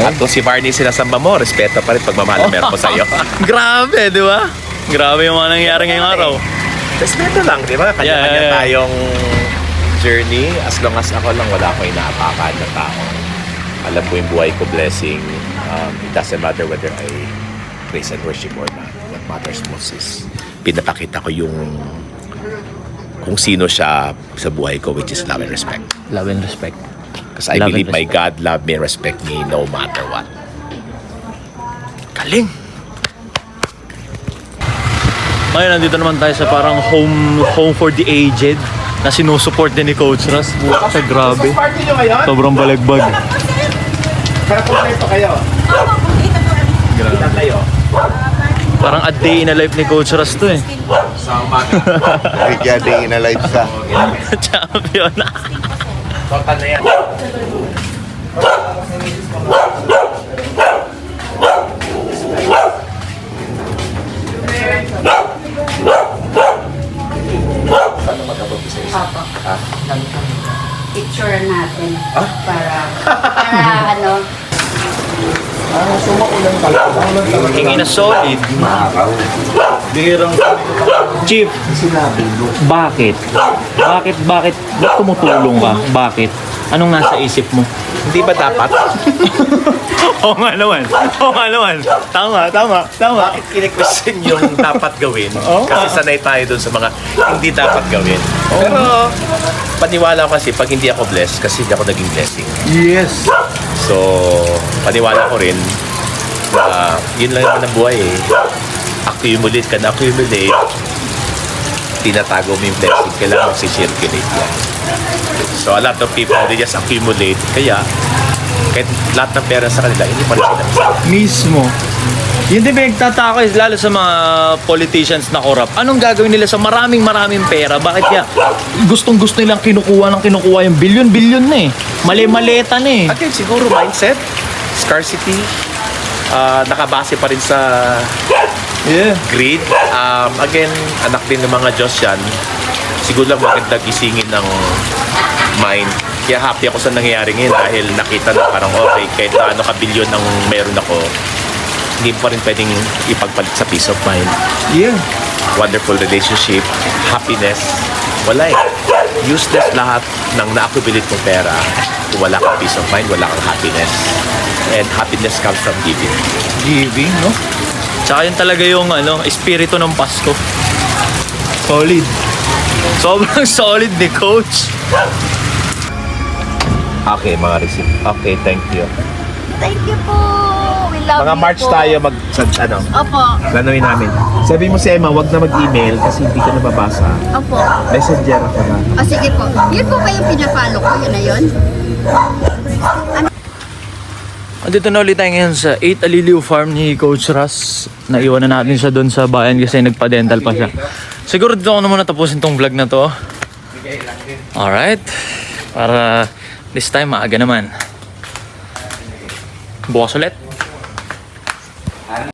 At kung si Barney sinasamba mo, respeto pa rin pagmamahal na meron ko sa'yo. Grabe, di ba? Grabe yung mga nangyari ngayong araw. Respeto lang, di ba? Kanya-kanya Yeah. tayong journey. As long as ako lang, wala akong inaapakan na tao. Alam ko yung buhay ko, blessing. It doesn't matter whether I praise and worship or not. What matters most is pinapakita ko yung kung sino siya sa buhay ko, which is love and respect. Love and respect. Because I Love and believe my respect. God love me and respect me no matter what. Galing! Ngayon, nandito naman tayo sa parang home for the aged na sinusupport din ni Coach Russ. Buwa siya, grabe. Party nyo ngayon? Sobrang balagbag. Para kompleto kayo. Kita kayo. Parang a day in a life ni Coach Russ to eh. Sa umaga. Kaya day in a life ka. Champion na. Total na yan. Picture natin para ano. Hingi na solid. Bihirang Chief, bakit? Bakit ba't tumutulong ka? Bakit? Anong nasa isip mo? Hindi ba dapat? Oo nga naman. Tama. Bakit kine-question yung dapat gawin? Kasi sanay tayo dun sa mga hindi dapat gawin. Pero paniwala ko kasi pag hindi ako blessed, kasi hindi ako naging blessing. Yes. So, paniwala ko rin na yun lang naman ang buhay eh. Accumulate ka na accumulate. Tinatago mo yung blessing. Kailangan mag-circulate yan. So, a lot of people, they just accumulate. Kaya, kahit lahat ng pera sa kanila, hindi pa rin sila masaya. Mismo. Yun din pinagtataka is lalo sa mga politicians na corrupt. Anong gagawin nila sa maraming pera? Bakit kaya gustong-gusto nilang kinukuha yung bilyon-bilyon na eh. Mali-maleta na eh. Again, siguro mindset, scarcity, nakabase pa rin sa Yeah. greed. Again, anak din ng mga Diyos yan. Siguro lang maganda gisingin ng mind. Kaya happy ako sa nangyayari ngayon dahil nakita na parang okay, kahit na ano ka-bilyon ang meron ako, hindi pa rin pwedeng ipagpalit sa peace of mind. Yeah. Wonderful relationship, happiness, wala eh. Useless lahat ng na-accumulate mong pera kung wala kang peace of mind, wala kang happiness. And happiness comes from giving. Giving, no? Tsaka yun talaga yung espiritu ng Pasko. Solid. Sobrang solid ni Coach. Okay, mga receipt. Okay, thank you. Thank you po. We love Mga you March po. tayo Opo. planuin namin. Sabi mo si Emma, wag na mag-email kasi hindi ko nababasa. Opo. Messenger ako na. O sige po. Yun po ba yung pina-follow ko? Yun na yun? Andito na ulit tayo ngayon sa 8 Aliliw Farm ni Coach Russ. Naiwan na natin siya doon sa bayan kasi nagpa-dental pa siya. Siguro dito ko na muna tapusin tong vlog na to. Alright. Para this time maaga naman. Bukas ulit.